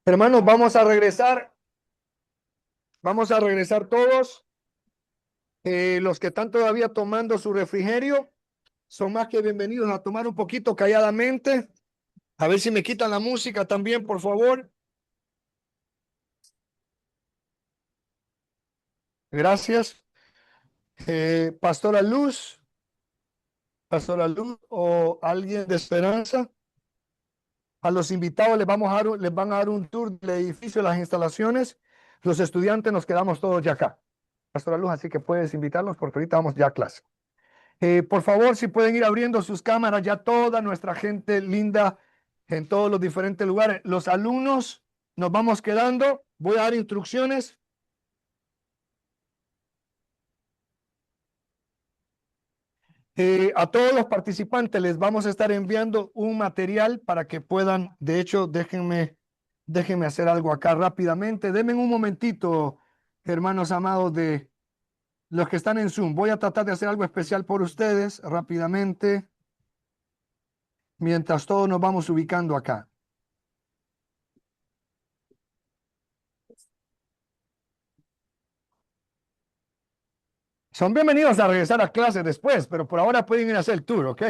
Hermanos, vamos a regresar todos. Los que están todavía tomando su refrigerio son más que bienvenidos a tomar un poquito calladamente. A ver si me quitan la música también, por favor. Gracias. Pastora Luz o alguien de Esperanza. A los invitados les van a dar un tour del edificio, de las instalaciones. Los estudiantes nos quedamos todos ya acá. Pastora Luz, así que puedes invitarlos porque ahorita vamos ya a clase. Por favor, si pueden ir abriendo sus cámaras, ya toda nuestra gente linda en todos los diferentes lugares. Los alumnos nos vamos quedando. Voy a dar instrucciones. A todos los participantes les vamos a estar enviando un material para que puedan, de hecho, déjenme hacer algo acá rápidamente. Denme un momentito, hermanos amados de los que están en Zoom. Voy a tratar de hacer algo especial por ustedes rápidamente, mientras todos nos vamos ubicando acá. Son bienvenidos a regresar a clase después, pero por ahora pueden ir a hacer el tour, ¿ok?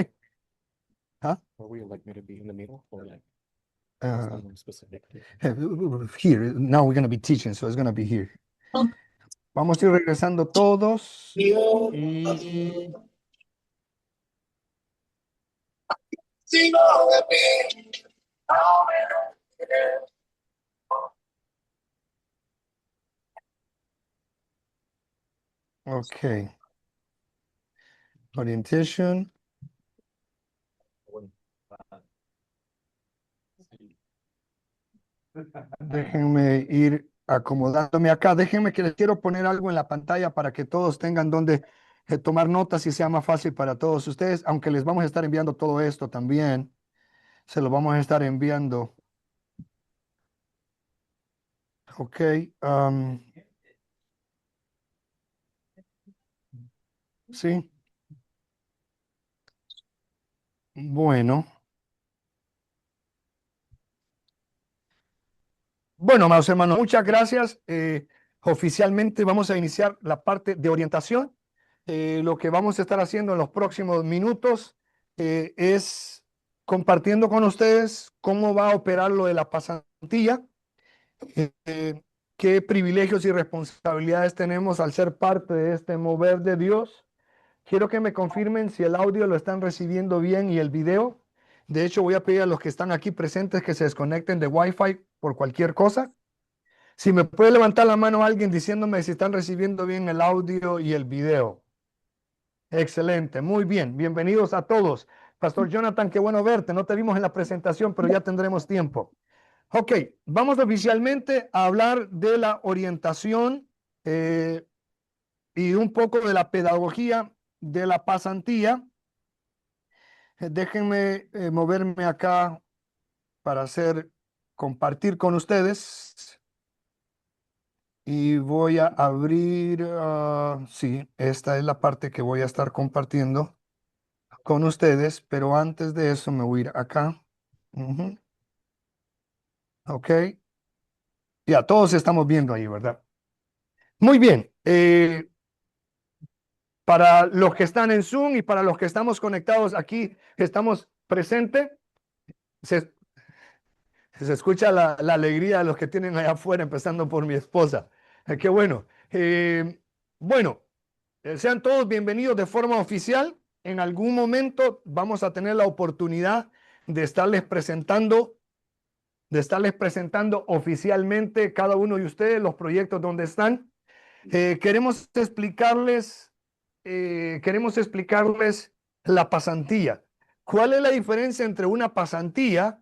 ¿Ah? Or would you like me to be in the middle or like Uh, someone specifically? Here, now we're going to be teaching, so it's going to be here. Vamos a ir regresando todos. Y ok. Orientation. Déjenme ir acomodándome acá. Déjenme que les quiero poner algo en la pantalla para que todos tengan donde tomar notas y sea más fácil para todos ustedes, aunque les vamos a estar enviando todo esto también. Se lo vamos a estar enviando. Ok. Sí. Bueno. Bueno, amados hermanos, muchas gracias. Oficialmente vamos a iniciar la parte de orientación. Lo que vamos a estar haciendo en los próximos minutos es compartiendo con ustedes cómo va a operar lo de la pasantía, qué privilegios y responsabilidades tenemos al ser parte de este mover de Dios. Quiero que me confirmen si el audio lo están recibiendo bien y el video. De hecho, voy a pedir a los que están aquí presentes que se desconecten de Wi-Fi por cualquier cosa. Si me puede levantar la mano alguien diciéndome si están recibiendo bien el audio y el video. Excelente, muy bien. Bienvenidos a todos. Pastor Jonathan, qué bueno verte. No te vimos en la presentación, pero ya tendremos tiempo. Ok, vamos oficialmente a hablar de la orientación y un poco de la pedagogía de la pasantía. Déjenme moverme acá para compartir con ustedes. Y voy a abrir, sí, esta es la parte que voy a estar compartiendo con ustedes, pero antes de eso me voy a ir acá. Ujú. Ok, ya todos estamos viendo ahí, ¿verdad? Muy bien, para los que están en Zoom y para los que estamos conectados aquí, estamos presentes, se, se escucha la alegría de los que tienen allá afuera, empezando por mi esposa. Qué bueno. Bueno. Sean todos bienvenidos de forma oficial. En algún momento vamos a tener la oportunidad de estarles presentando oficialmente cada uno de ustedes los proyectos donde están. Queremos explicarles la pasantía. ¿Cuál es la diferencia entre una pasantía,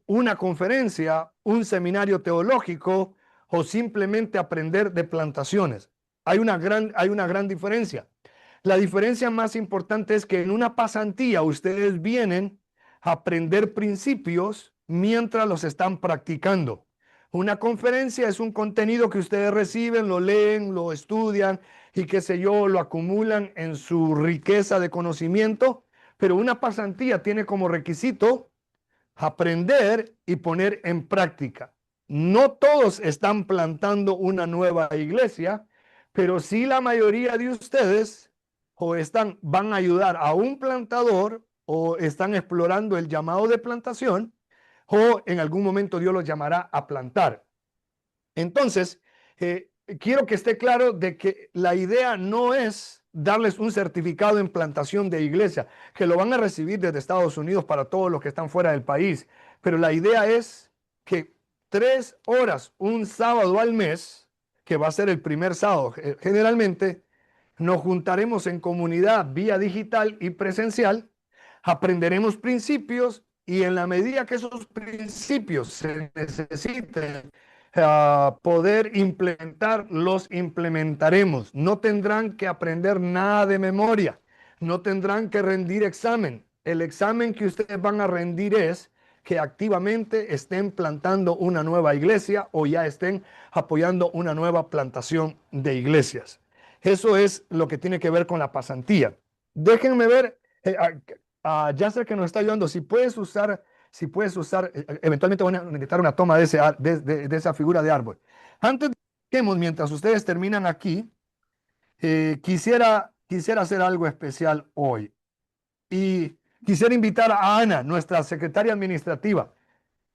una conferencia, un seminario teológico o simplemente aprender de plantaciones? Hay una gran diferencia. La diferencia más importante es que en una pasantía ustedes vienen a aprender principios mientras los están practicando. Una conferencia es un contenido que ustedes reciben, lo leen, lo estudian y qué sé yo, lo acumulan en su riqueza de conocimiento, pero una pasantía tiene como requisito aprender y poner en práctica. No todos están plantando una nueva iglesia, pero sí la mayoría de ustedes van a ayudar a un plantador o están explorando el llamado de plantación o en algún momento Dios los llamará a plantar. Entonces, quiero que esté claro de que la idea no es darles un certificado de implantación de iglesia, que lo van a recibir desde Estados Unidos para todos los que están fuera del país, pero la idea es que 3 horas un sábado al mes, que va a ser el primer sábado, generalmente nos juntaremos en comunidad vía digital y presencial, aprenderemos principios y en la medida que esos principios se necesiten poder implementar, los implementaremos. No tendrán que aprender nada de memoria, no tendrán que rendir examen. El examen que ustedes van a rendir es que activamente estén plantando una nueva iglesia o ya estén apoyando una nueva plantación de iglesias. Eso es lo que tiene que ver con la pasantía. Déjenme ver, a Yasser que nos está ayudando, si puedes usar, eventualmente van a necesitar una toma de esa figura de árbol. Antes de que mientras ustedes terminan aquí, quisiera hacer algo especial hoy. Y quisiera invitar a Ana, nuestra secretaria administrativa.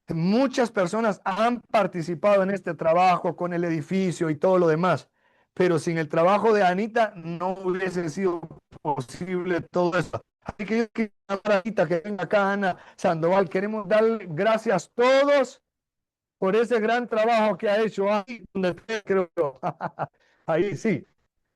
Muchas personas han participado en este trabajo con el edificio y todo lo demás, pero sin el trabajo de Anita no hubiese sido posible todo eso. Así que yo quiero a Anita que venga acá, Ana Sandoval. Queremos darle gracias a todos por ese gran trabajo que ha hecho ahí, donde creo yo. Ahí sí.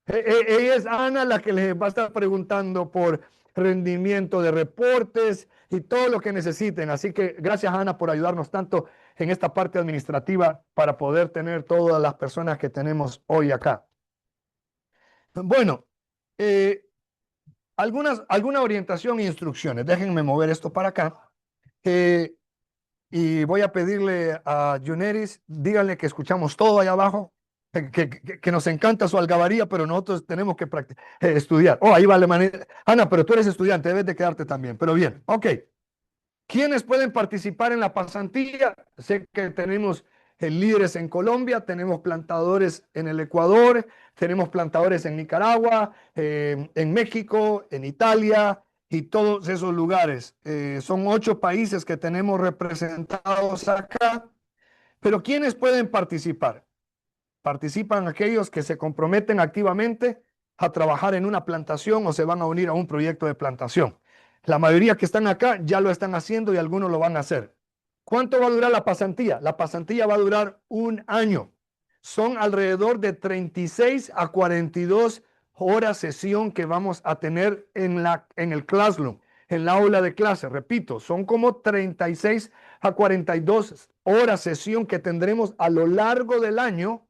Ella es Ana la que les va a estar preguntando por rendimiento de reportes y todo lo que necesiten. Así que gracias, Ana, por ayudarnos tanto en esta parte administrativa para poder tener todas las personas que tenemos hoy acá. Bueno, alguna orientación e instrucciones. Déjenme mover esto para acá. Y voy a pedirle a Yuneris, díganle que escuchamos todo allá abajo, que nos encanta su algabaría, pero nosotros tenemos que estudiar. Oh, ahí vale manera. Ana, pero tú eres estudiante, debes de quedarte también. Pero bien, ok. ¿Quiénes pueden participar en la pasantía? Sé que tenemos líderes en Colombia, tenemos plantadores en el Ecuador, tenemos plantadores en Nicaragua, en México, en Italia y todos esos lugares. Son 8 países que tenemos representados acá. Pero ¿quiénes pueden participar? Participan aquellos que se comprometen activamente a trabajar en una plantación o se van a unir a un proyecto de plantación. La mayoría que están acá ya lo están haciendo y algunos lo van a hacer. ¿Cuánto va a durar la pasantía? La pasantía va a durar 1 año. Son alrededor de 36 a 42 horas sesión que vamos a tener en el classroom, en la aula de clase. Repito, son como 36 a 42 horas sesión que tendremos a lo largo del año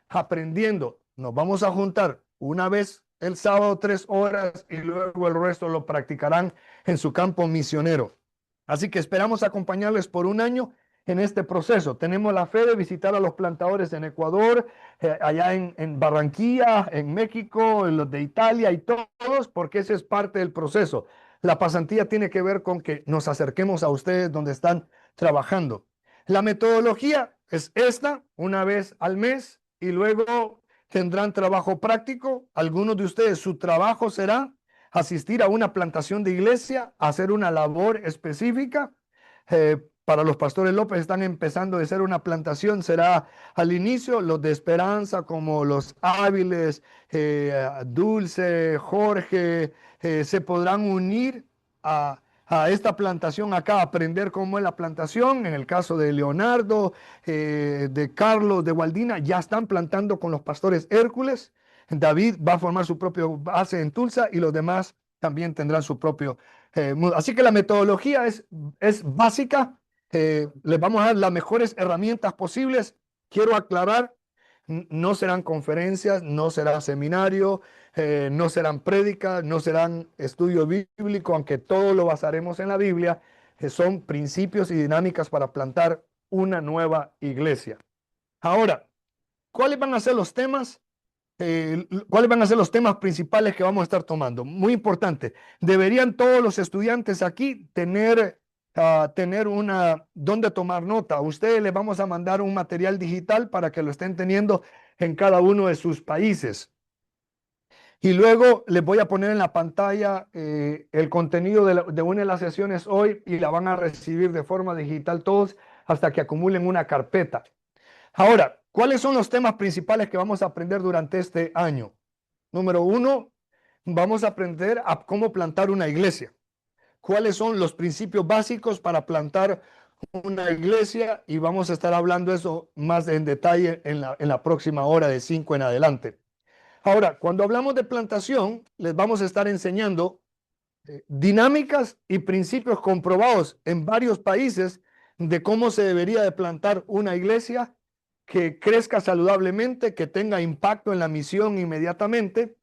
aprendiendo. Nos vamos a juntar una vez el sábado 3 horas y luego el resto lo practicarán en su campo misionero. Así que esperamos acompañarles por 1 año en este proceso. Tenemos la fe de visitar a los plantadores en Ecuador, allá en Barranquilla, en México, en los de Italia y todos, porque ese es parte del proceso. La pasantía tiene que ver con que nos acerquemos a ustedes donde están trabajando. La metodología es esta, una vez al mes, y luego tendrán trabajo práctico. Algunos de ustedes, su trabajo será asistir a una plantación de iglesia, hacer una labor específica. Para los pastores López están empezando de ser una plantación, será al inicio. Los de Esperanza, como los Áviles, Dulce, Jorge, se podrán unir a esta plantación acá, aprender cómo es la plantación. En el caso de Leonardo, de Carlos, de Waldina, ya están plantando con los pastores Hércules. David va a formar su propio base en Tulsa y los demás también tendrán su propio. Así que la metodología es básica. Les vamos a dar las mejores herramientas posibles. Quiero aclarar, no serán conferencias, no será seminario, no serán prédicas, no serán estudio bíblico, aunque todo lo basaremos en la Biblia. Son principios y dinámicas para plantar una nueva iglesia. Ahora, ¿cuáles van a ser los temas? ¿Cuáles van a ser los temas principales que vamos a estar tomando? Muy importante. Deberían todos los estudiantes aquí tener tener donde tomar nota. A ustedes les vamos a mandar un material digital para que lo estén teniendo en cada uno de sus países. Y luego les voy a poner en la pantalla el contenido de una de las sesiones hoy y la van a recibir de forma digital todos hasta que acumulen una carpeta. Ahora, ¿cuáles son los temas principales que vamos a aprender durante este año? Número uno, vamos a aprender a cómo plantar una iglesia. ¿Cuáles son los principios básicos para plantar una iglesia? Y vamos a estar hablando eso más en detalle en la próxima hora de 5 en adelante. Ahora, cuando hablamos de plantación, les vamos a estar enseñando dinámicas y principios comprobados en varios países de cómo se debería de plantar una iglesia que crezca saludablemente, que tenga impacto en la misión inmediatamente,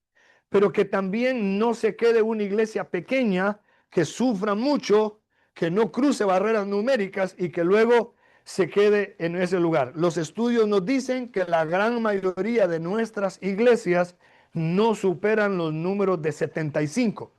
pero que también no se quede una iglesia pequeña, que sufra mucho, que no cruce barreras numéricas y que luego se quede en ese lugar. Los estudios nos dicen que la gran mayoría de nuestras iglesias no superan los números de 75.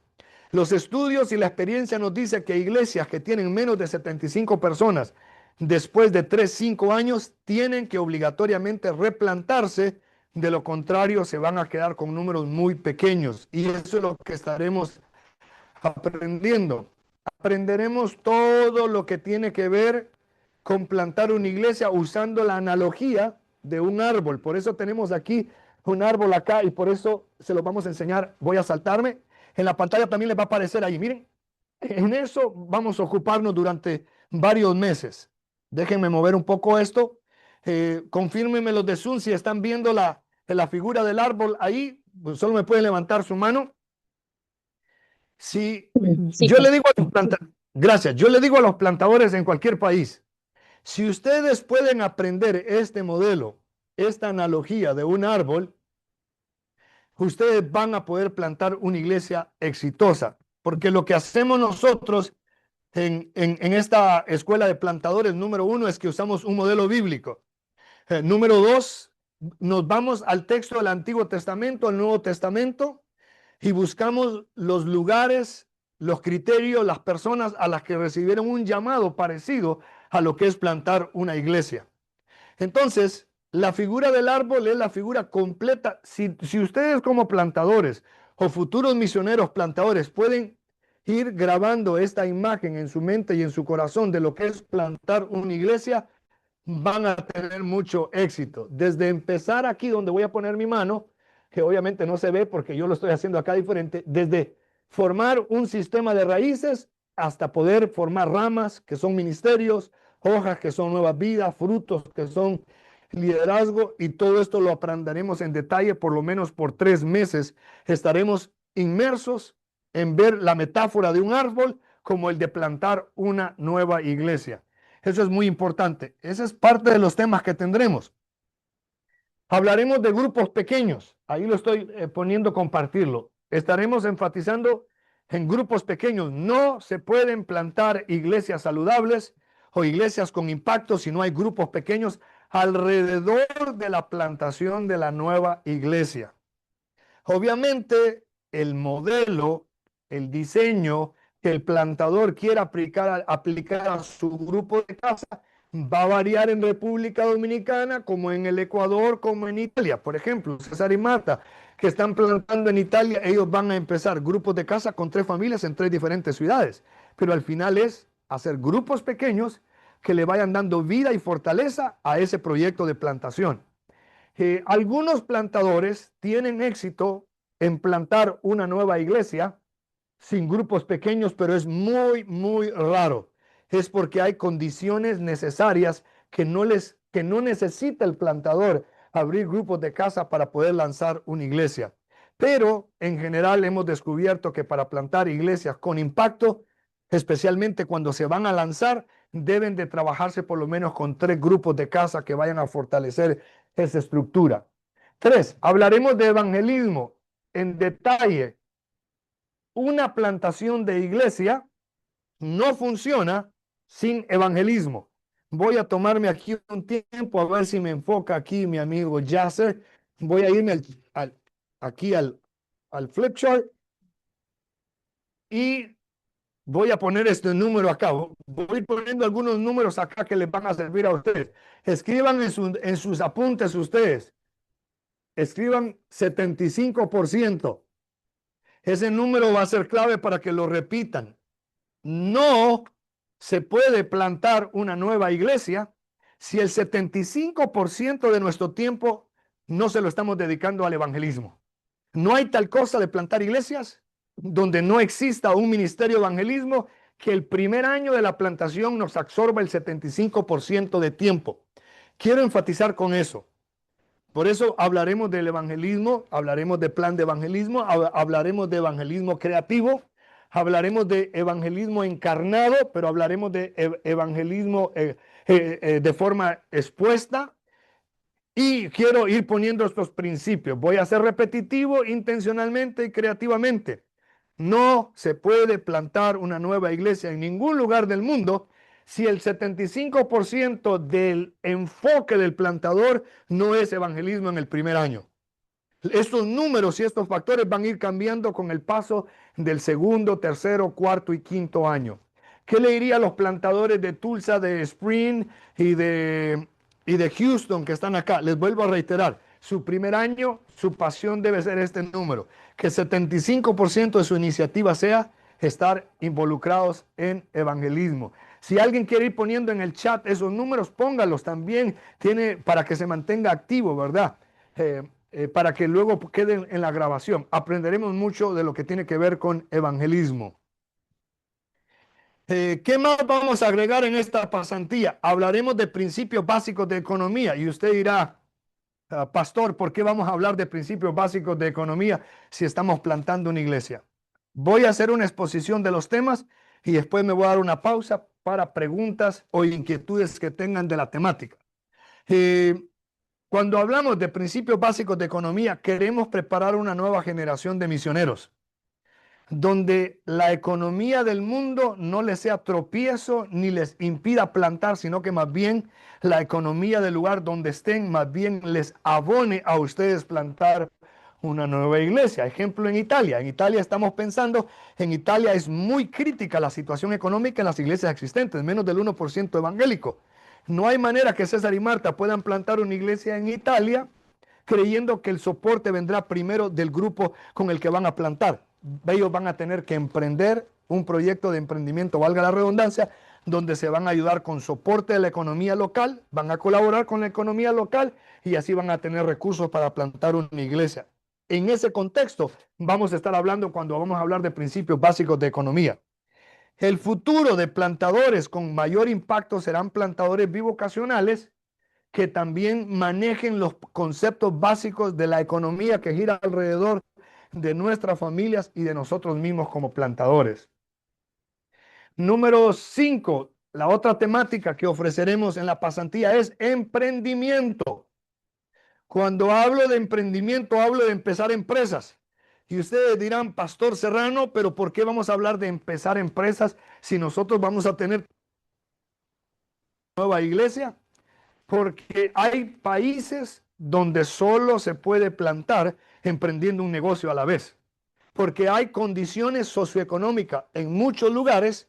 Los estudios y la experiencia nos dicen que iglesias que tienen menos de 75 personas después de 3, 5 años tienen que obligatoriamente replantarse. De lo contrario, se van a quedar con números muy pequeños. Y eso es lo que estaremos aprendiendo. Aprenderemos todo lo que tiene que ver con plantar una iglesia usando la analogía de un árbol. Por eso tenemos aquí un árbol acá y por eso se los vamos a enseñar. Voy a saltarme. En la pantalla también les va a aparecer ahí. Miren, en eso vamos a ocuparnos durante varios meses. Déjenme mover un poco esto. Confírmenme los de Zoom si están viendo la figura del árbol ahí. Pues solo me pueden levantar su mano. Si Sí, yo le digo a los gracias, yo le digo a los plantadores en cualquier país, si ustedes pueden aprender este modelo, esta analogía de un árbol, ustedes van a poder plantar una iglesia exitosa, porque lo que hacemos nosotros en esta escuela de plantadores, número uno, es que usamos un modelo bíblico. Número dos, nos vamos al texto del Antiguo Testamento, al Nuevo Testamento, y buscamos los lugares, los criterios, las personas a las que recibieron un llamado parecido a lo que es plantar una iglesia. Entonces, la figura del árbol es la figura completa. Si ustedes como plantadores o futuros misioneros plantadores pueden ir grabando esta imagen en su mente y en su corazón de lo que es plantar una iglesia, van a tener mucho éxito. Desde empezar aquí donde voy a poner mi mano, que obviamente no se ve porque yo lo estoy haciendo acá diferente, desde formar un sistema de raíces hasta poder formar ramas que son ministerios, hojas que son nuevas vidas, frutos que son liderazgo, y todo esto lo aprenderemos en detalle por lo menos por 3 meses. Estaremos inmersos en ver la metáfora de un árbol como el de plantar una nueva iglesia. Eso es muy importante. Ese es parte de los temas que tendremos. Hablaremos de grupos pequeños. Ahí lo estoy poniendo compartirlo. Estaremos enfatizando en grupos pequeños. No se pueden plantar iglesias saludables o iglesias con impacto si no hay grupos pequeños alrededor de la plantación de la nueva iglesia. Obviamente, el modelo, el diseño que el plantador quiera aplicar a su grupo de casa va a variar en República Dominicana, como en el Ecuador, como en Italia. Por ejemplo, César y Marta, que están plantando en Italia, ellos van a empezar grupos de casa con 3 familias en 3 diferentes ciudades. Pero al final es hacer grupos pequeños que le vayan dando vida y fortaleza a ese proyecto de plantación. Algunos plantadores tienen éxito en plantar una nueva iglesia sin grupos pequeños, pero es muy, muy raro. Es porque hay condiciones necesarias que no necesita el plantador abrir grupos de casa para poder lanzar una iglesia. Pero en general hemos descubierto que para plantar iglesias con impacto, especialmente cuando se van a lanzar, deben de trabajarse por lo menos con 3 grupos de casa que vayan a fortalecer esa estructura. 3, hablaremos de evangelismo en detalle. Una plantación de iglesia no funciona sin evangelismo. Voy a tomarme aquí un tiempo a ver si me enfoca aquí mi amigo Yasser. Voy a irme aquí al flip chart y Voy a poner este número acá. Voy poniendo algunos números acá que les van a servir a ustedes. Escriban en sus apuntes ustedes. Escriban 75%. Ese número va a ser clave para que lo repitan. No se puede plantar una nueva iglesia si el 75% de nuestro tiempo no se lo estamos dedicando al evangelismo. No hay tal cosa de plantar iglesias donde no exista un ministerio de evangelismo que el primer año de la plantación nos absorba el 75% de tiempo. Quiero enfatizar con eso. Por eso hablaremos del evangelismo, hablaremos de plan de evangelismo, hablaremos de evangelismo creativo, hablaremos de evangelismo encarnado, pero hablaremos de evangelismo de forma expuesta. Y quiero ir poniendo estos principios. Voy a ser repetitivo intencionalmente y creativamente. No se puede plantar una nueva iglesia en ningún lugar del mundo si el 75% del enfoque del plantador no es evangelismo en el primer año. Estos números y estos factores van a ir cambiando con el paso del segundo, tercero, cuarto y quinto año. ¿Qué le diría a los plantadores de Tulsa, de Spring y de Houston que están acá? Les vuelvo a reiterar, su primer año, su pasión debe ser este número, que el 75% de su iniciativa sea estar involucrados en evangelismo. Si alguien quiere ir poniendo en el chat esos números, póngalos también, tiene para que se mantenga activo, ¿verdad? Para que luego queden en la grabación. Aprenderemos mucho de lo que tiene que ver con evangelismo. ¿Qué más vamos a agregar en esta pasantía? Hablaremos de principios básicos de economía y usted dirá, pastor, ¿por qué vamos a hablar de principios básicos de economía si estamos plantando una iglesia? Voy a hacer una exposición de los temas y después me voy a dar una pausa para preguntas o inquietudes que tengan de la temática. Cuando hablamos de principios básicos de economía, queremos preparar una nueva generación de misioneros, donde la economía del mundo no les sea tropiezo ni les impida plantar, sino que más bien la economía del lugar donde estén, más bien les abone a ustedes plantar una nueva iglesia. Ejemplo en Italia. En Italia estamos pensando, en Italia es muy crítica la situación económica en las iglesias existentes, menos del 1% evangélico. No hay manera que César y Marta puedan plantar una iglesia en Italia creyendo que el soporte vendrá primero del grupo con el que van a plantar. Ellos van a tener que emprender un proyecto de emprendimiento, valga la redundancia, donde se van a ayudar con soporte de la economía local, van a colaborar con la economía local y así van a tener recursos para plantar una iglesia. En ese contexto vamos a estar hablando cuando vamos a hablar de principios básicos de economía. El futuro de plantadores con mayor impacto serán plantadores bivocacionales que también manejen los conceptos básicos de la economía que gira alrededor de nuestras familias y de nosotros mismos como plantadores. Número 5, la otra temática que ofreceremos en la pasantía es emprendimiento. Cuando hablo de emprendimiento, hablo de empezar empresas. Y ustedes dirán, Pastor Serrano, pero ¿por qué vamos a hablar de empezar empresas si nosotros vamos a tener nueva iglesia? Porque hay países donde solo se puede plantar emprendiendo un negocio a la vez. Porque hay condiciones socioeconómicas en muchos lugares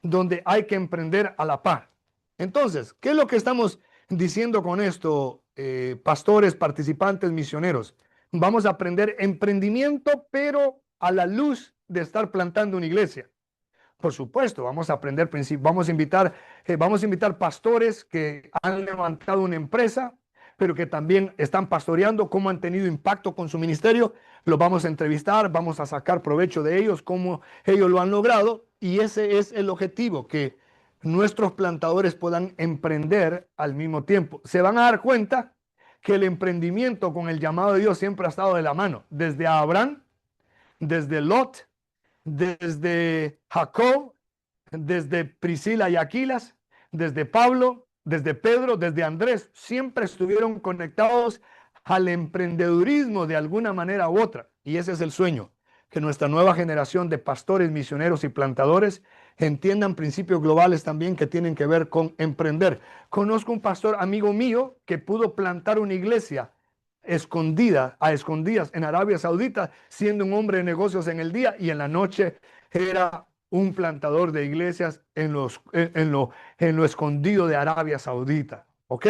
donde hay que emprender a la par. Entonces, ¿qué es lo que estamos diciendo con esto, pastores, participantes, misioneros? Vamos a aprender emprendimiento, pero a la luz de estar plantando una iglesia. Por supuesto, vamos a aprender, vamos a invitar pastores que han levantado una empresa, pero que también están pastoreando, cómo han tenido impacto con su ministerio. Los vamos a entrevistar, vamos a sacar provecho de ellos, cómo ellos lo han logrado. Y ese es el objetivo, que nuestros plantadores puedan emprender al mismo tiempo. Se van a dar cuenta que el emprendimiento con el llamado de Dios siempre ha estado de la mano, desde Abraham, desde Lot, desde Jacob, desde Priscila y Aquilas, desde Pablo, desde Pedro, desde Andrés, siempre estuvieron conectados al emprendedurismo de alguna manera u otra. Y ese es el sueño, que nuestra nueva generación de pastores, misioneros y plantadores entiendan principios globales también que tienen que ver con emprender. Conozco un pastor amigo mío que pudo plantar una iglesia a escondidas en Arabia Saudita, siendo un hombre de negocios en el día y en la noche era un plantador de iglesias en lo escondido de Arabia Saudita. ¿Ok?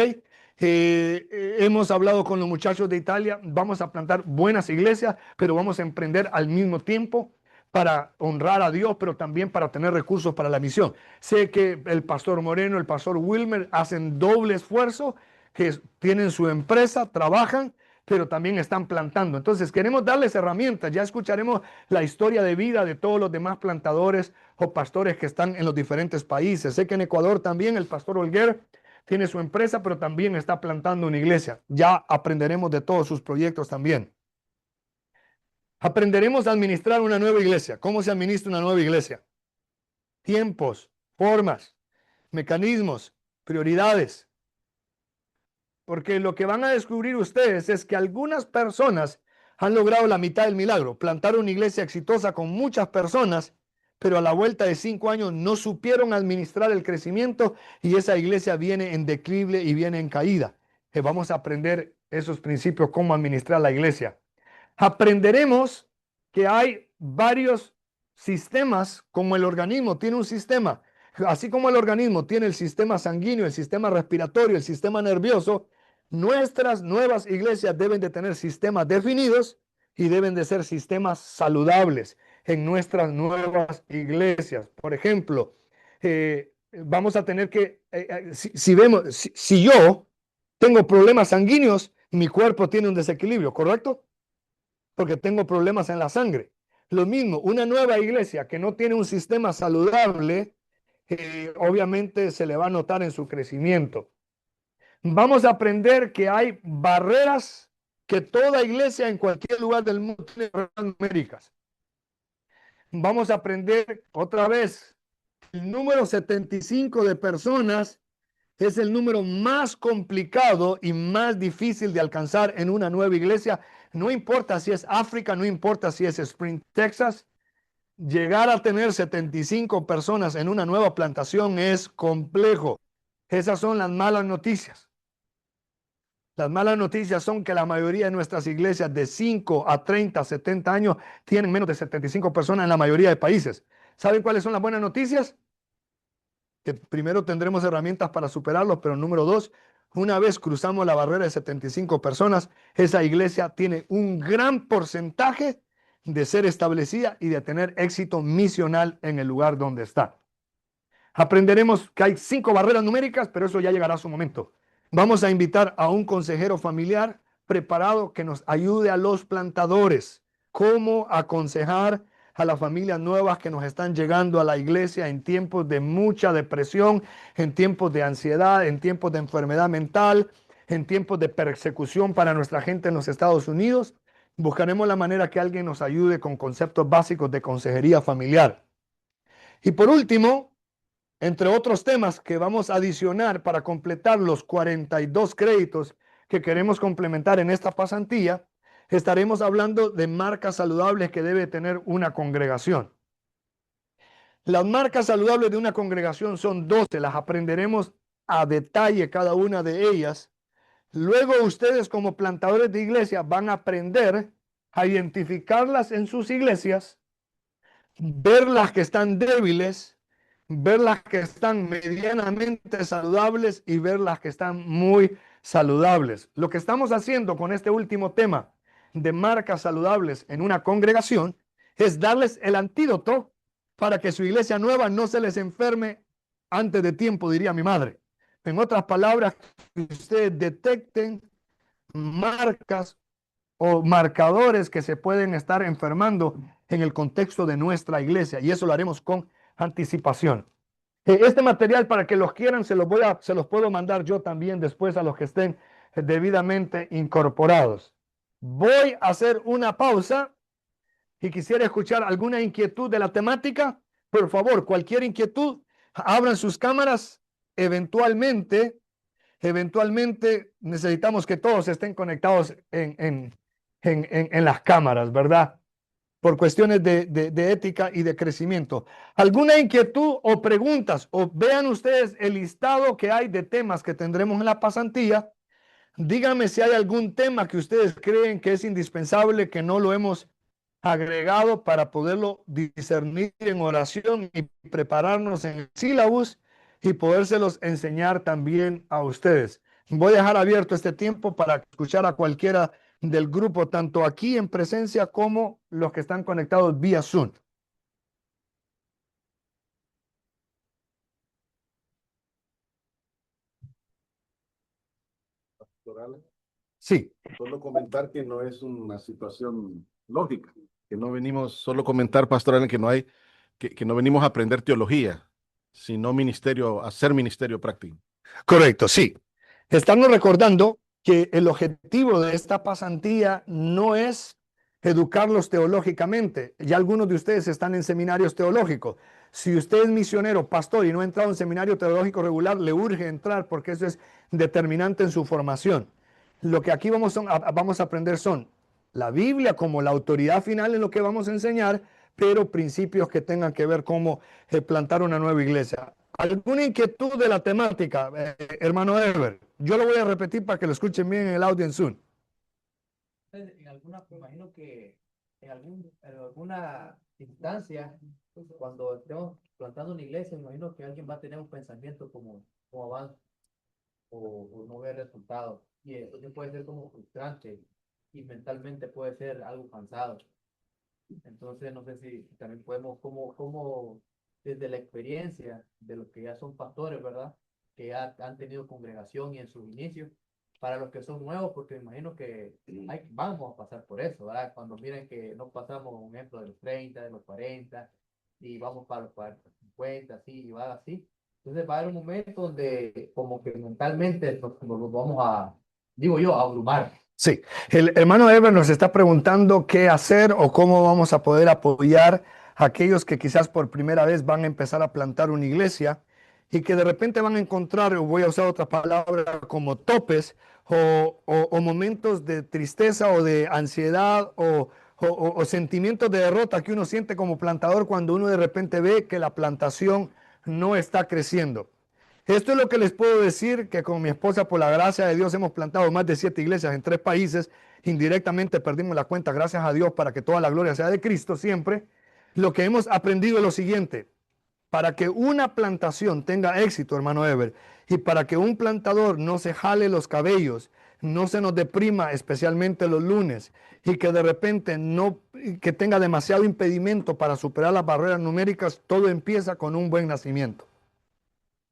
Hemos hablado con los muchachos de Italia. Vamos a plantar buenas iglesias, pero vamos a emprender al mismo tiempo para honrar a Dios, pero también para tener recursos para la misión. Sé que el pastor Moreno, el pastor Wilmer hacen doble esfuerzo, que tienen su empresa, trabajan, pero también están plantando. Entonces queremos darles herramientas. Ya escucharemos la historia de vida de todos los demás plantadores o pastores que están en los diferentes países. Sé que en Ecuador también el pastor Olguer tiene su empresa, pero también está plantando una iglesia. Ya aprenderemos de todos sus proyectos también. Aprenderemos a administrar una nueva iglesia. ¿Cómo se administra una nueva iglesia? Tiempos, formas, mecanismos, prioridades. Porque lo que van a descubrir ustedes es que algunas personas han logrado la mitad del milagro, plantar una iglesia exitosa con muchas personas, pero a la vuelta de 5 años no supieron administrar el crecimiento y esa iglesia viene en declive y viene en caída. Vamos a aprender esos principios, cómo administrar la iglesia. Aprenderemos que hay varios sistemas, como el organismo tiene un sistema, así como el organismo tiene el sistema sanguíneo, el sistema respiratorio, el sistema nervioso. Nuestras nuevas iglesias deben de tener sistemas definidos y deben de ser sistemas saludables en nuestras nuevas iglesias. Por ejemplo, vamos a tener que, si yo tengo problemas sanguíneos, mi cuerpo tiene un desequilibrio, ¿correcto? Porque tengo problemas en la sangre. Lo mismo, una nueva iglesia que no tiene un sistema saludable, obviamente se le va a notar en su crecimiento. Vamos a aprender que hay barreras que toda iglesia en cualquier lugar del mundo tiene, barreras numéricas. Vamos a aprender otra vez, el número 75 de personas es el número más complicado y más difícil de alcanzar en una nueva iglesia. No importa si es África, no importa si es Spring, Texas. Llegar a tener 75 personas en una nueva plantación es complejo. Esas son las malas noticias. Las malas noticias son que la mayoría de nuestras iglesias de 5 a 30, 70 años tienen menos de 75 personas en la mayoría de países. ¿Saben cuáles son las buenas noticias? Que primero tendremos herramientas para superarlos, pero número 2, una vez cruzamos la barrera de 75 personas, esa iglesia tiene un gran porcentaje de ser establecida y de tener éxito misional en el lugar donde está. Aprenderemos que hay 5 barreras numéricas, pero eso ya llegará a su momento. Vamos a invitar a un consejero familiar preparado que nos ayude a los plantadores, cómo aconsejar a las familias nuevas que nos están llegando a la iglesia en tiempos de mucha depresión, en tiempos de ansiedad, en tiempos de enfermedad mental, en tiempos de persecución para nuestra gente en los Estados Unidos. Buscaremos la manera que alguien nos ayude con conceptos básicos de consejería familiar. Y por último, entre otros temas que vamos a adicionar para completar los 42 créditos que queremos complementar en esta pasantía, estaremos hablando de marcas saludables que debe tener una congregación. Las marcas saludables de una congregación son 12, las aprenderemos a detalle cada una de ellas. Luego ustedes como plantadores de iglesia van a aprender a identificarlas en sus iglesias, ver las que están débiles, ver las que están medianamente saludables y ver las que están muy saludables. Lo que estamos haciendo con este último tema de marcas saludables en una congregación es darles el antídoto para que su iglesia nueva no se les enferme antes de tiempo, diría mi madre. En otras palabras, que ustedes detecten marcas o marcadores que se pueden estar enfermando en el contexto de nuestra iglesia, y eso lo haremos con anticipación. Este material, para que los quieran, se los puedo mandar yo también después a los que estén debidamente incorporados. Voy a hacer una pausa y quisiera escuchar alguna inquietud de la temática. Por favor, cualquier inquietud, abran sus cámaras. Eventualmente necesitamos que todos estén conectados en las cámaras, ¿verdad? Por cuestiones de ética y de crecimiento. ¿Alguna inquietud o preguntas? O vean ustedes el listado que hay de temas que tendremos en la pasantía. Díganme si hay algún tema que ustedes creen que es indispensable, que no lo hemos agregado para poderlo discernir en oración y prepararnos en el sílabus y podérselos enseñar también a ustedes. Voy a dejar abierto este tiempo para escuchar a cualquiera del grupo, tanto aquí en presencia como los que están conectados vía Zoom. Pastor, Sí, solo comentar que no es una situación lógica, que no venimos, solo comentar, Pastor Allen, que no hay, que no venimos a aprender teología, sino ministerio, hacer ministerio práctico. correcto, sí. Estamos recordando que el objetivo de esta pasantía no es educarlos teológicamente. Ya algunos de ustedes están en seminarios teológicos. Si usted es misionero, pastor y no ha entrado en seminario teológico regular, le urge entrar porque eso es determinante en su formación. Lo que aquí vamos a aprender son la Biblia como la autoridad final en lo que vamos a enseñar, pero principios que tengan que ver cómo plantar una nueva iglesia. ¿Alguna inquietud de la temática, hermano Ever? Yo lo voy a repetir para que lo escuchen bien en el audio en Zoom. En alguna, me imagino que en alguna instancia, cuando estemos plantando una iglesia, me imagino que alguien va a tener un pensamiento como avanza o no ve resultados. Y entonces puede ser como frustrante y mentalmente puede ser algo cansado. Entonces, no sé si también podemos, como desde la experiencia de los que ya son pastores, ¿verdad? Que ya han tenido congregación y en sus inicios, para los que son nuevos, porque me imagino que vamos a pasar por eso, ¿verdad? Cuando miren que no pasamos, un ejemplo, de los 30 de los 40 y vamos para los 40, 50, así, y va así. Entonces va a haber un momento donde como que mentalmente nos vamos a, digo yo, a abrumar. Sí, el hermano Ever nos está preguntando qué hacer o cómo vamos a poder apoyar a aquellos que quizás por primera vez van a empezar a plantar una iglesia y que de repente van a encontrar, o voy a usar otra palabra, como topes o momentos de tristeza o de ansiedad o sentimientos de derrota que uno siente como plantador cuando uno de repente ve que la plantación no está creciendo. Esto es lo que les puedo decir, que con mi esposa, por la gracia de Dios, hemos plantado más de 7 iglesias en 3 países. Indirectamente perdimos la cuenta, gracias a Dios, para que toda la gloria sea de Cristo siempre. Lo que hemos aprendido es lo siguiente: para que una plantación tenga éxito, hermano Ever, y para que un plantador no se jale los cabellos, no se nos deprima, especialmente los lunes, y que de repente no, que tenga demasiado impedimento para superar las barreras numéricas, todo empieza con un buen nacimiento.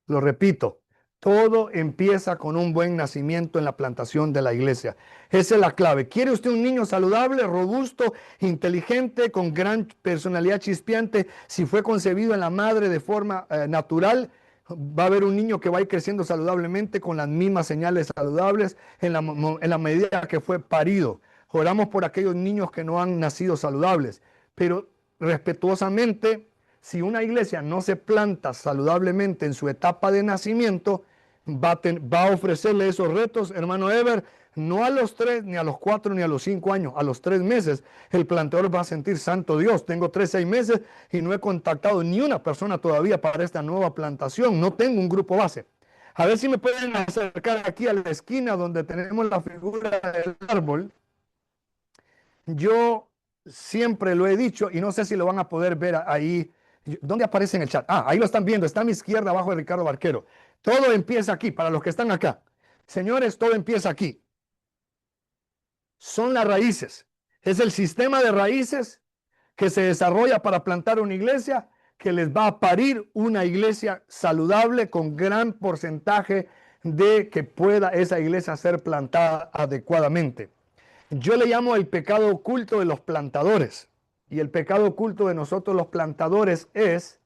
Lo repito, todo empieza con un buen nacimiento en la plantación de la iglesia. Esa es la clave. ¿Quiere usted un niño saludable, robusto, inteligente, con gran personalidad chispeante? Si fue concebido en la madre de forma natural, va a haber un niño que va a ir creciendo saludablemente con las mismas señales saludables en la medida que fue parido. Oramos por aquellos niños que no han nacido saludables, pero respetuosamente, si una iglesia no se planta saludablemente en su etapa de nacimiento, va a ofrecerle esos retos, hermano Ever, no a los 3, ni a los 4, ni a los 5 años, a los 3 meses. El plantador va a sentir: santo Dios, tengo 3, 6 meses y no he contactado ni una persona todavía para esta nueva plantación, no tengo un grupo base. A ver si me pueden acercar aquí a la esquina donde tenemos la figura del árbol. Yo siempre lo he dicho y no sé si lo van a poder ver ahí. ¿Dónde aparece en el chat? Ah, ahí lo están viendo. Está a mi izquierda abajo de Ricardo Barquero. Todo empieza aquí, para los que están acá. Señores, todo empieza aquí. Son las raíces. Es el sistema de raíces que se desarrolla para plantar una iglesia, que les va a parir una iglesia saludable con gran porcentaje de que pueda esa iglesia ser plantada adecuadamente. Yo le llamo el pecado oculto de los plantadores. Y el pecado oculto de nosotros los plantadores es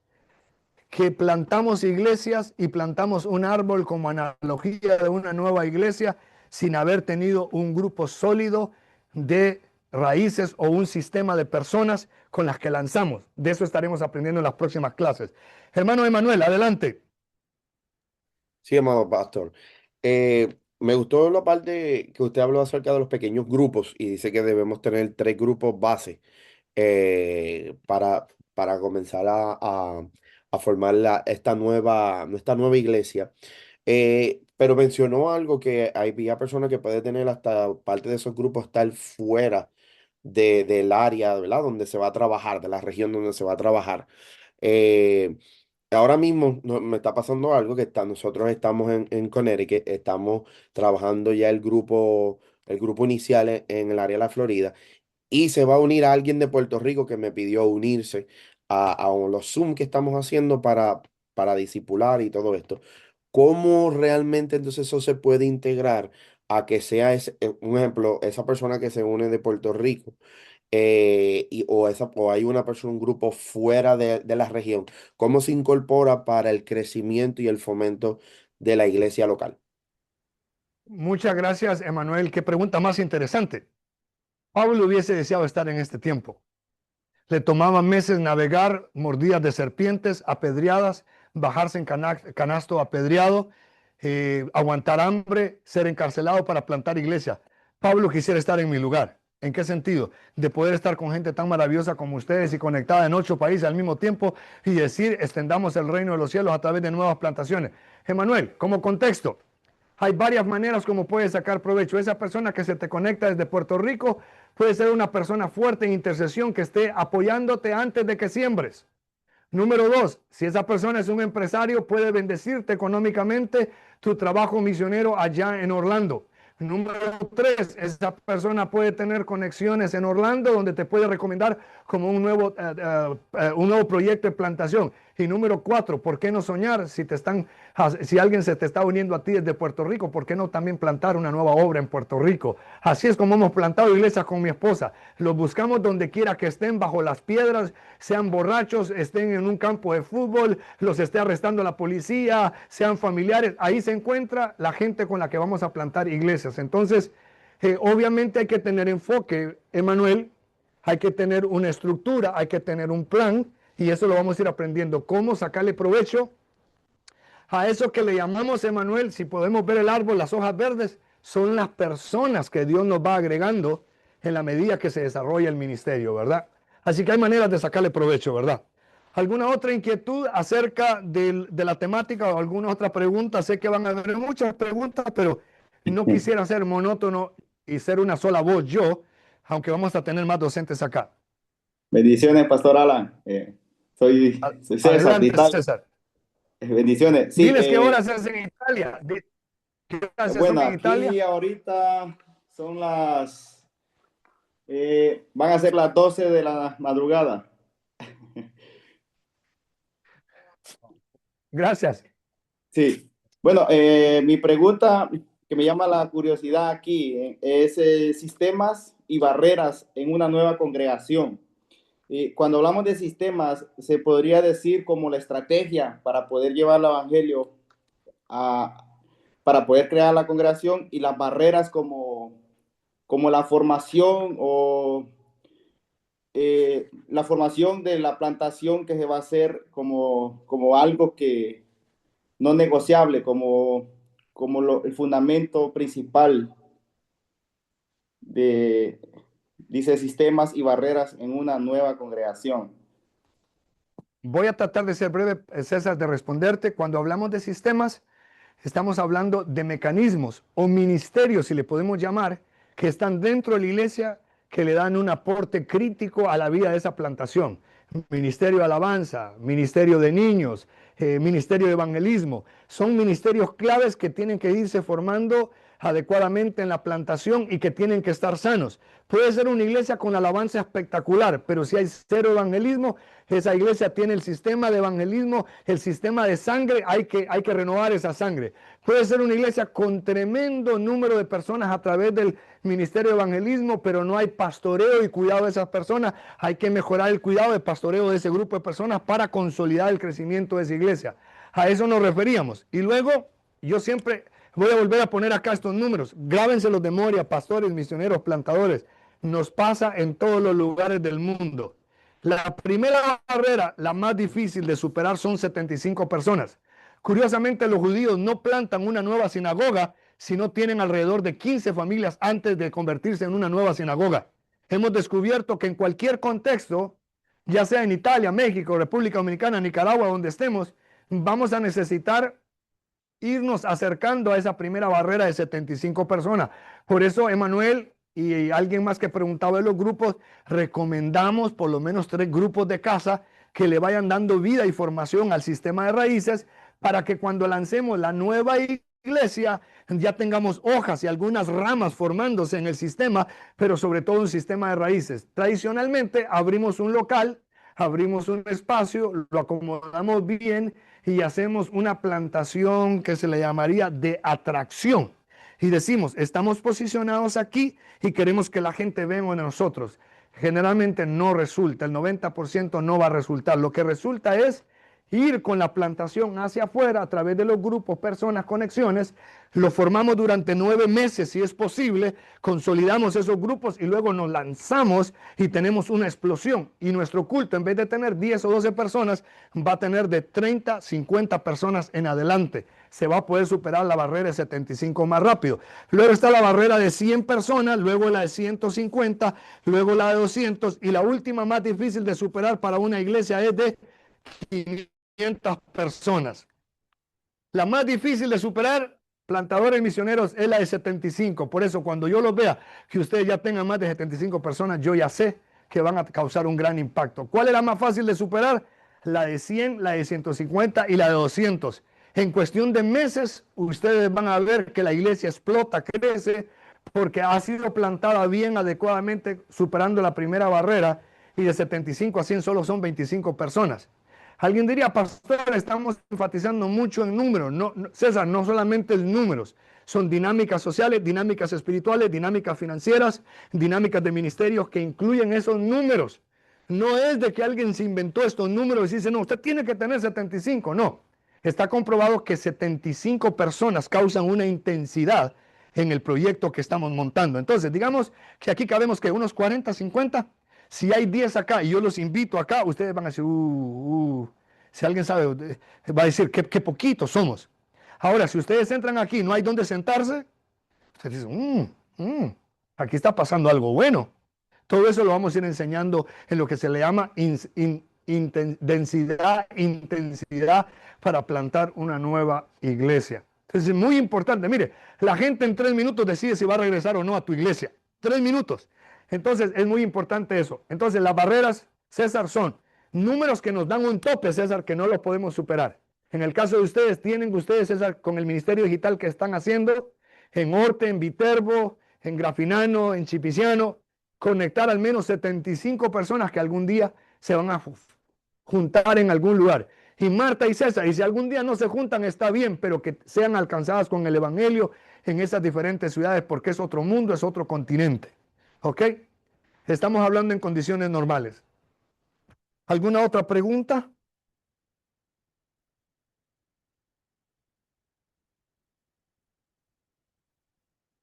que plantamos iglesias y plantamos un árbol como analogía de una nueva iglesia sin haber tenido un grupo sólido de raíces o un sistema de personas con las que lanzamos. De eso estaremos aprendiendo en las próximas clases. Hermano Emanuel, adelante. Sí, amado pastor. Me gustó la parte que usted habló acerca de los pequeños grupos y dice que debemos tener 3 grupos base para comenzar a formar esta nueva iglesia. Pero mencionó algo que había personas que pueden tener hasta parte de esos grupos estar fuera del área, ¿verdad? Donde se va a trabajar, de la región donde se va a trabajar. Eh, Ahora mismo me está pasando algo que nosotros estamos en Connecticut, estamos trabajando ya el grupo inicial en el área de la Florida y se va a unir a alguien de Puerto Rico que me pidió unirse a los Zoom que estamos haciendo para discipular y todo esto. ¿Cómo realmente entonces eso se puede integrar a que sea un ejemplo, esa persona que se une de Puerto Rico? O hay una persona, un grupo fuera de la región, ¿cómo se incorpora para el crecimiento y el fomento de la iglesia local? Muchas gracias, Emanuel. Qué pregunta más interesante. Pablo hubiese deseado estar en este tiempo. Le tomaba meses navegar, mordidas de serpientes, apedreadas, bajarse en canasto apedreado, aguantar hambre, ser encarcelado para plantar iglesia. Pablo quisiera estar en mi lugar. ¿En qué sentido? De poder estar con gente tan maravillosa como ustedes y conectada en 8 países al mismo tiempo y decir, extendamos el reino de los cielos a través de nuevas plantaciones. Emanuel, como contexto, hay varias maneras como puedes sacar provecho. Esa persona que se te conecta desde Puerto Rico puede ser una persona fuerte en intercesión que esté apoyándote antes de que siembres. Número 2, si esa persona es un empresario, puede bendecirte económicamente tu trabajo misionero allá en Orlando. Número 3, esa persona puede tener conexiones en Orlando donde te puede recomendar como un nuevo proyecto de plantación. Y número 4, ¿por qué no soñar si alguien se te está uniendo a ti desde Puerto Rico? ¿Por qué no también plantar una nueva obra en Puerto Rico? Así es como hemos plantado iglesias con mi esposa. Los buscamos donde quiera que estén, bajo las piedras, sean borrachos, estén en un campo de fútbol, los esté arrestando la policía, sean familiares. Ahí se encuentra la gente con la que vamos a plantar iglesias. Entonces, obviamente hay que tener enfoque, Emanuel, hay que tener una estructura, hay que tener un plan, y eso lo vamos a ir aprendiendo, cómo sacarle provecho a eso que le llamamos, Emanuel, si podemos ver el árbol, las hojas verdes, son las personas que Dios nos va agregando en la medida que se desarrolla el ministerio, ¿verdad? Así que hay maneras de sacarle provecho, ¿verdad? ¿Alguna otra inquietud acerca de la temática o alguna otra pregunta? Sé que van a haber muchas preguntas, pero no quisiera ser monótono y ser una sola voz yo, aunque vamos a tener más docentes acá. Bendiciones, Pastor Alan. Soy César de Adelante, Italia. César. Bendiciones. Sí, Diles qué horas es en Italia. ¿Qué horas son bueno, en Italia? aquí ahorita son van a ser las 12 de la madrugada. Gracias. Sí. Bueno, mi pregunta que me llama la curiosidad aquí es sistemas y barreras en una nueva congregación. Y cuando hablamos de sistemas, se podría decir como la estrategia para poder llevar el evangelio a, para poder crear la congregación, y las barreras como la formación o la formación de la plantación que se va a hacer como algo que no negociable, el fundamento principal de, dice, sistemas y barreras en una nueva congregación. Voy a tratar de ser breve, César, de responderte. Cuando hablamos de sistemas, estamos hablando de mecanismos o ministerios, si le podemos llamar, que están dentro de la iglesia, que le dan un aporte crítico a la vida de esa plantación. Ministerio de alabanza, ministerio de niños, ministerio de evangelismo. Son ministerios claves que tienen que irse formando adecuadamente en la plantación y que tienen que estar sanos. Puede ser una iglesia con alabanza espectacular, pero si hay cero evangelismo, esa iglesia tiene el sistema de evangelismo, el sistema de sangre, hay que renovar esa sangre. Puede ser una iglesia con tremendo número de personas a través del ministerio de evangelismo, pero no hay pastoreo y cuidado de esas personas. Hay que mejorar el cuidado de pastoreo de ese grupo de personas para consolidar el crecimiento de esa iglesia. A eso nos referíamos. Y luego, yo siempre voy a volver a poner acá estos números. Grábenselos de memoria, pastores, misioneros, plantadores. Nos pasa en todos los lugares del mundo. La primera barrera, la más difícil de superar, son 75 personas. Curiosamente, los judíos no plantan una nueva sinagoga si no tienen alrededor de 15 familias antes de convertirse en una nueva sinagoga. Hemos descubierto que en cualquier contexto, ya sea en Italia, México, República Dominicana, Nicaragua, donde estemos, vamos a necesitar irnos acercando a esa primera barrera de 75 personas. Por eso, Emanuel, y alguien más que preguntaba de los grupos, recomendamos por lo menos 3 grupos de casa que le vayan dando vida y formación al sistema de raíces para que cuando lancemos la nueva iglesia ya tengamos hojas y algunas ramas formándose en el sistema, pero sobre todo un sistema de raíces. Tradicionalmente abrimos un local, abrimos un espacio, lo acomodamos bien y hacemos una plantación que se le llamaría de atracción. Y decimos, estamos posicionados aquí y queremos que la gente venga de nosotros. Generalmente no resulta, el 90% no va a resultar. Lo que resulta es ir con la plantación hacia afuera a través de los grupos, personas, conexiones. Lo formamos durante 9 meses, si es posible. Consolidamos esos grupos y luego nos lanzamos y tenemos una explosión. Y nuestro culto, en vez de tener 10 o 12 personas, va a tener de 30, 50 personas en adelante. Se va a poder superar la barrera de 75 más rápido. Luego está la barrera de 100 personas, luego la de 150, luego la de 200 y la última más difícil de superar para una iglesia es de 500 personas. La más difícil de superar, plantadores misioneros, es la de 75. Por eso cuando yo los vea que ustedes ya tengan más de 75 personas, yo ya sé que van a causar un gran impacto. ¿Cuál es la más fácil de superar? La de 100, la de 150 y la de 200. En cuestión de meses, ustedes van a ver que la iglesia explota, crece, porque ha sido plantada bien, adecuadamente, superando la primera barrera, y de 75 a 100 solo son 25 personas. Alguien diría, pastor, estamos enfatizando mucho en números. No, César, no solamente en números, son dinámicas sociales, dinámicas espirituales, dinámicas financieras, dinámicas de ministerios que incluyen esos números. No es de que alguien se inventó estos números y dice, no, usted tiene que tener 75, no. Está comprobado que 75 personas causan una intensidad en el proyecto que estamos montando. Entonces, digamos que aquí cabemos que unos 40, 50. Si hay 10 acá y yo los invito acá, ustedes van a decir, si alguien sabe, va a decir qué poquitos somos. Ahora, si ustedes entran aquí y no hay dónde sentarse, ustedes dicen, aquí está pasando algo bueno. Todo eso lo vamos a ir enseñando en lo que se le llama intensidad para plantar una nueva iglesia. Entonces es muy importante. Mire, la gente en 3 minutos decide si va a regresar o no a tu iglesia. 3 minutos. Entonces es muy importante eso. Entonces las barreras, César, son números que nos dan un tope, César, que no lo podemos superar. En el caso de ustedes, tienen ustedes, César, con el ministerio digital que están haciendo, en Orte, en Viterbo, en Grafinano, en Chipiciano, conectar al menos 75 personas que algún día se van a juntar en algún lugar. Y Marta y César, y si algún día no se juntan, está bien, pero que sean alcanzadas con el evangelio en esas diferentes ciudades, porque es otro mundo, es otro continente. ¿Ok? Estamos hablando en condiciones normales. ¿Alguna otra pregunta?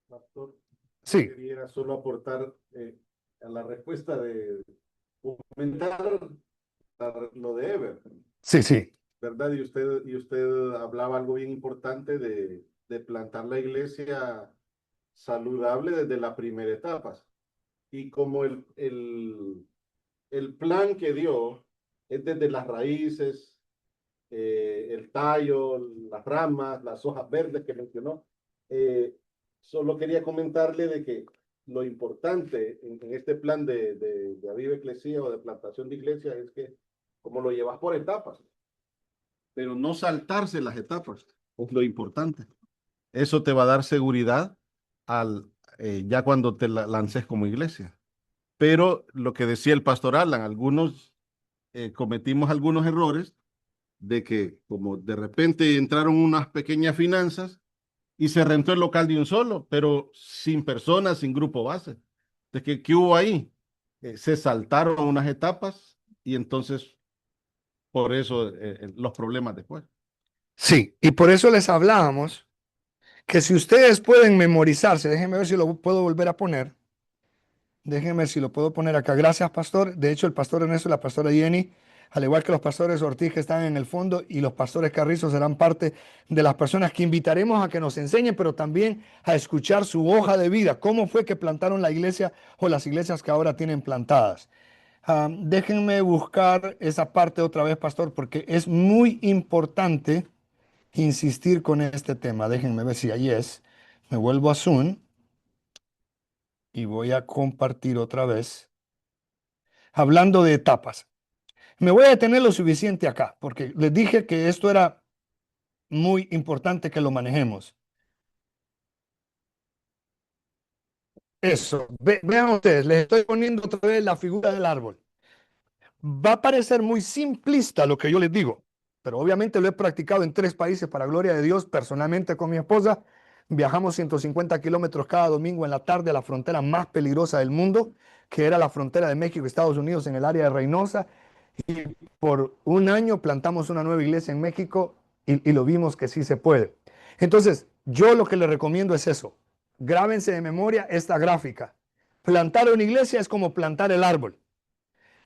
Pastor, Sí, quería solo aportar a la respuesta de comentar lo de Ever, sí, sí. ¿verdad? Y usted hablaba algo bien importante de plantar la iglesia saludable desde la primera etapa. Y como el plan que dio es desde las raíces, el tallo, las ramas, las hojas verdes que mencionó, solo quería comentarle de que lo importante en este plan de Aviva Eclesia o de plantación de iglesia es que como lo llevas por etapas, pero no saltarse las etapas, es lo importante. Eso te va a dar seguridad ya cuando te lances como iglesia. Pero lo que decía el pastor Alan, algunos cometimos algunos errores de que como de repente entraron unas pequeñas finanzas y se rentó el local de un solo, pero sin personas, sin grupo base. Entonces, ¿qué hubo ahí? Se saltaron unas etapas y entonces por eso los problemas después. Sí, y por eso les hablábamos que si ustedes pueden memorizarse, déjenme ver si lo puedo volver a poner. Déjenme ver si lo puedo poner acá. Gracias, pastor. De hecho, el pastor Ernesto y la pastora Jenny, al igual que los pastores Ortiz que están en el fondo y los pastores Carrizo serán parte de las personas que invitaremos a que nos enseñen, pero también a escuchar su hoja de vida. ¿Cómo fue que plantaron la iglesia o las iglesias que ahora tienen plantadas? Déjenme buscar esa parte otra vez, pastor, porque es muy importante insistir con este tema. Déjenme ver si ahí es. Me vuelvo a Zoom y voy a compartir otra vez, hablando de etapas. Me voy a detener lo suficiente acá, porque les dije que esto era muy importante que lo manejemos. Eso, vean ustedes, les estoy poniendo otra vez la figura del árbol. Va a parecer muy simplista lo que yo les digo, pero obviamente lo he practicado en 3 países para gloria de Dios. Personalmente con mi esposa viajamos 150 kilómetros cada domingo en la tarde a la frontera más peligrosa del mundo, que era la frontera de México y Estados Unidos en el área de Reynosa. Y por un año plantamos una nueva iglesia en México y lo vimos que sí se puede. Entonces, yo lo que les recomiendo es eso. Grábense de memoria esta gráfica. Plantar una iglesia es como plantar el árbol.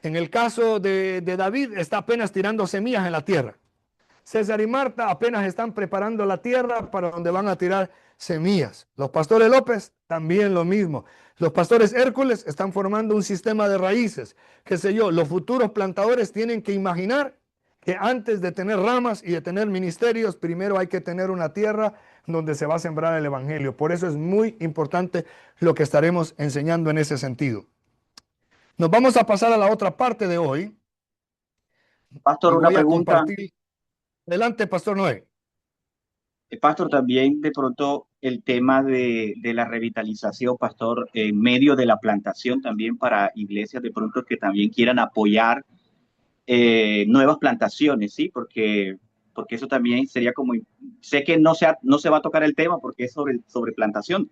En el caso de David, está apenas tirando semillas en la tierra. César y Marta apenas están preparando la tierra para donde van a tirar semillas. Los pastores López, también lo mismo. Los pastores Hércules están formando un sistema de raíces. Qué sé yo, los futuros plantadores tienen que imaginar que antes de tener ramas y de tener ministerios, primero hay que tener una tierra donde se va a sembrar el evangelio. Por eso es muy importante lo que estaremos enseñando en ese sentido. Nos vamos a pasar a la otra parte de hoy Pastor, y una voy a pregunta. compartir. Adelante, Pastor Noé. Pastor, también de pronto el tema de la revitalización, Pastor, en medio de la plantación también para iglesias de pronto que también quieran apoyar nuevas plantaciones, ¿sí? Porque eso también sería como, sé que no se va a tocar el tema porque es sobre plantación,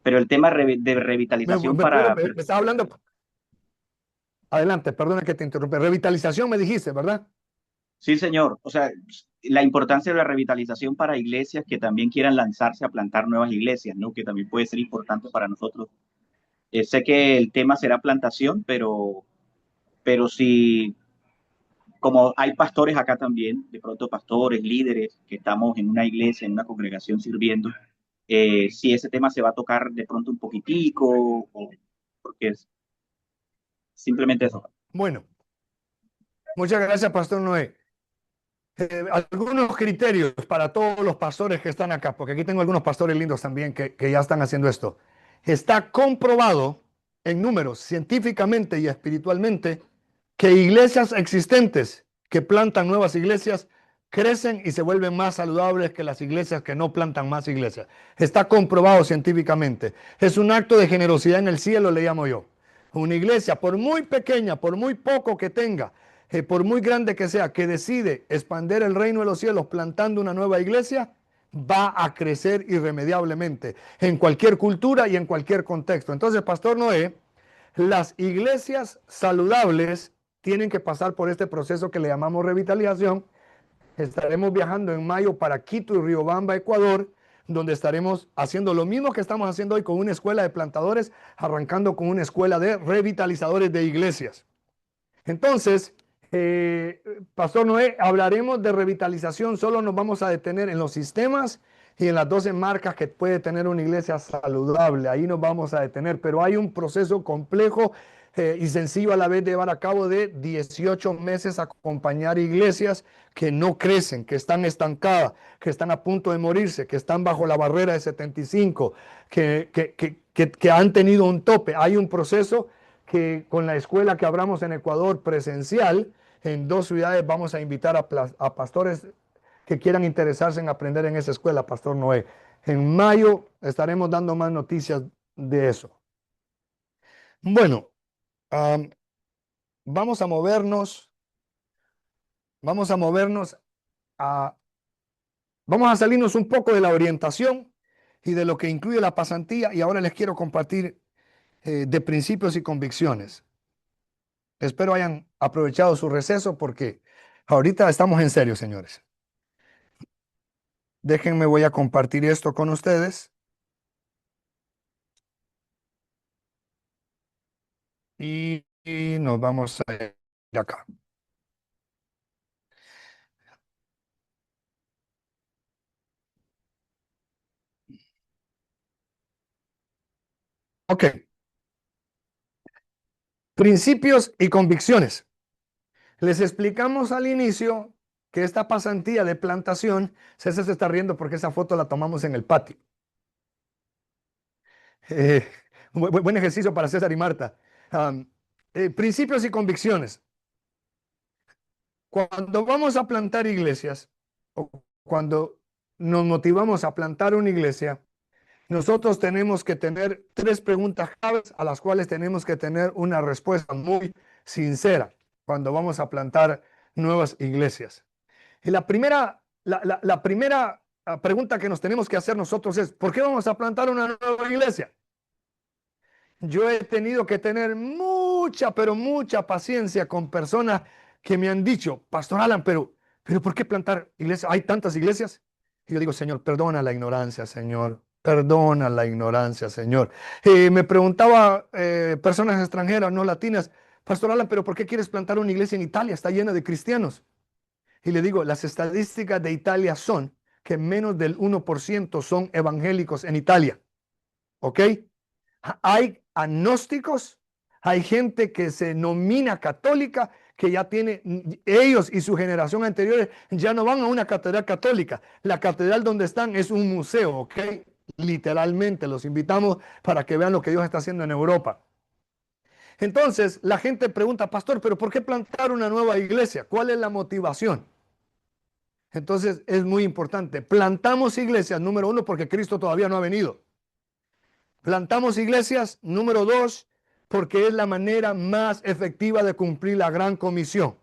pero el tema de revitalización para... Me estás hablando. Adelante, perdona que te interrumpa. Revitalización me dijiste, ¿verdad? Sí, señor. O sea, la importancia de la revitalización para iglesias que también quieran lanzarse a plantar nuevas iglesias, ¿no? Que también puede ser importante para nosotros. Sé que el tema será plantación, pero si, como hay pastores acá también, de pronto pastores, líderes, que estamos en una iglesia, en una congregación sirviendo, si ese tema se va a tocar de pronto un poquitico, porque es simplemente eso. Bueno, muchas gracias, Pastor Noé. Algunos criterios para todos los pastores que están acá, porque aquí tengo algunos pastores lindos también que ya están haciendo esto. Está comprobado en números, científicamente y espiritualmente, que iglesias existentes que plantan nuevas iglesias crecen y se vuelven más saludables que las iglesias que no plantan más iglesias. Está comprobado científicamente. Es un acto de generosidad en el cielo, le llamo yo. Una iglesia, por muy pequeña, por muy poco que tenga, por muy grande que sea, que decide expandir el reino de los cielos plantando una nueva iglesia, va a crecer irremediablemente en cualquier cultura y en cualquier contexto. Entonces, Pastor Noé, las iglesias saludables tienen que pasar por este proceso que le llamamos revitalización. Estaremos viajando en mayo para Quito y Riobamba, Ecuador, donde estaremos haciendo lo mismo que estamos haciendo hoy con una escuela de plantadores, arrancando con una escuela de revitalizadores de iglesias. Entonces, Pastor Noé, hablaremos de revitalización, solo nos vamos a detener en los sistemas y en las 12 marcas que puede tener una iglesia saludable. Ahí nos vamos a detener, pero hay un proceso complejo y sencillo a la vez de llevar a cabo de 18 meses acompañar iglesias que no crecen, que están estancadas, que están a punto de morirse, que están bajo la barrera de 75, que han tenido un tope. Hay un proceso que con la escuela que abramos en Ecuador presencial, en 2 ciudades vamos a invitar a pastores que quieran interesarse en aprender en esa escuela, Pastor Noé. En mayo estaremos dando más noticias de eso. Bueno, vamos a movernos, vamos a salirnos un poco de la orientación y de lo que incluye la pasantía, y ahora les quiero compartir de principios y convicciones. Espero hayan aprovechado su receso porque ahorita estamos en serio, señores. Déjenme, voy a compartir esto con ustedes. Y nos vamos a ir acá. Ok. Principios y convicciones. Les explicamos al inicio que esta pasantía de plantación, César se está riendo porque esa foto la tomamos en el patio. Buen ejercicio para César y Marta. Principios y convicciones. Cuando vamos a plantar iglesias, o cuando nos motivamos a plantar una iglesia, nosotros tenemos que tener 3 preguntas claves a las cuales tenemos que tener una respuesta muy sincera cuando vamos a plantar nuevas iglesias. Y la primera pregunta que nos tenemos que hacer nosotros es, ¿por qué vamos a plantar una nueva iglesia? Yo he tenido que tener mucha, pero mucha paciencia con personas que me han dicho, Pastor Alan, pero ¿por qué plantar iglesias? Hay tantas iglesias. Y yo digo, Señor, perdona la ignorancia, Señor. Perdona la ignorancia, Señor. Me preguntaba personas extranjeras, no latinas, Pastor Alan, pero ¿por qué quieres plantar una iglesia en Italia? Está llena de cristianos. Y le digo, las estadísticas de Italia son que menos del 1% son evangélicos en Italia. ¿Ok? Hay agnósticos, hay gente que se denomina católica, que ya tiene, ellos y su generación anterior ya no van a una catedral católica. La catedral donde están es un museo, ¿ok? Literalmente, los invitamos para que vean lo que Dios está haciendo en Europa. Entonces, la gente pregunta, pastor, ¿pero por qué plantar una nueva iglesia? ¿Cuál es la motivación? Entonces, es muy importante. Plantamos iglesias, número 1, porque Cristo todavía no ha venido. Plantamos iglesias, número 2, porque es la manera más efectiva de cumplir la gran comisión.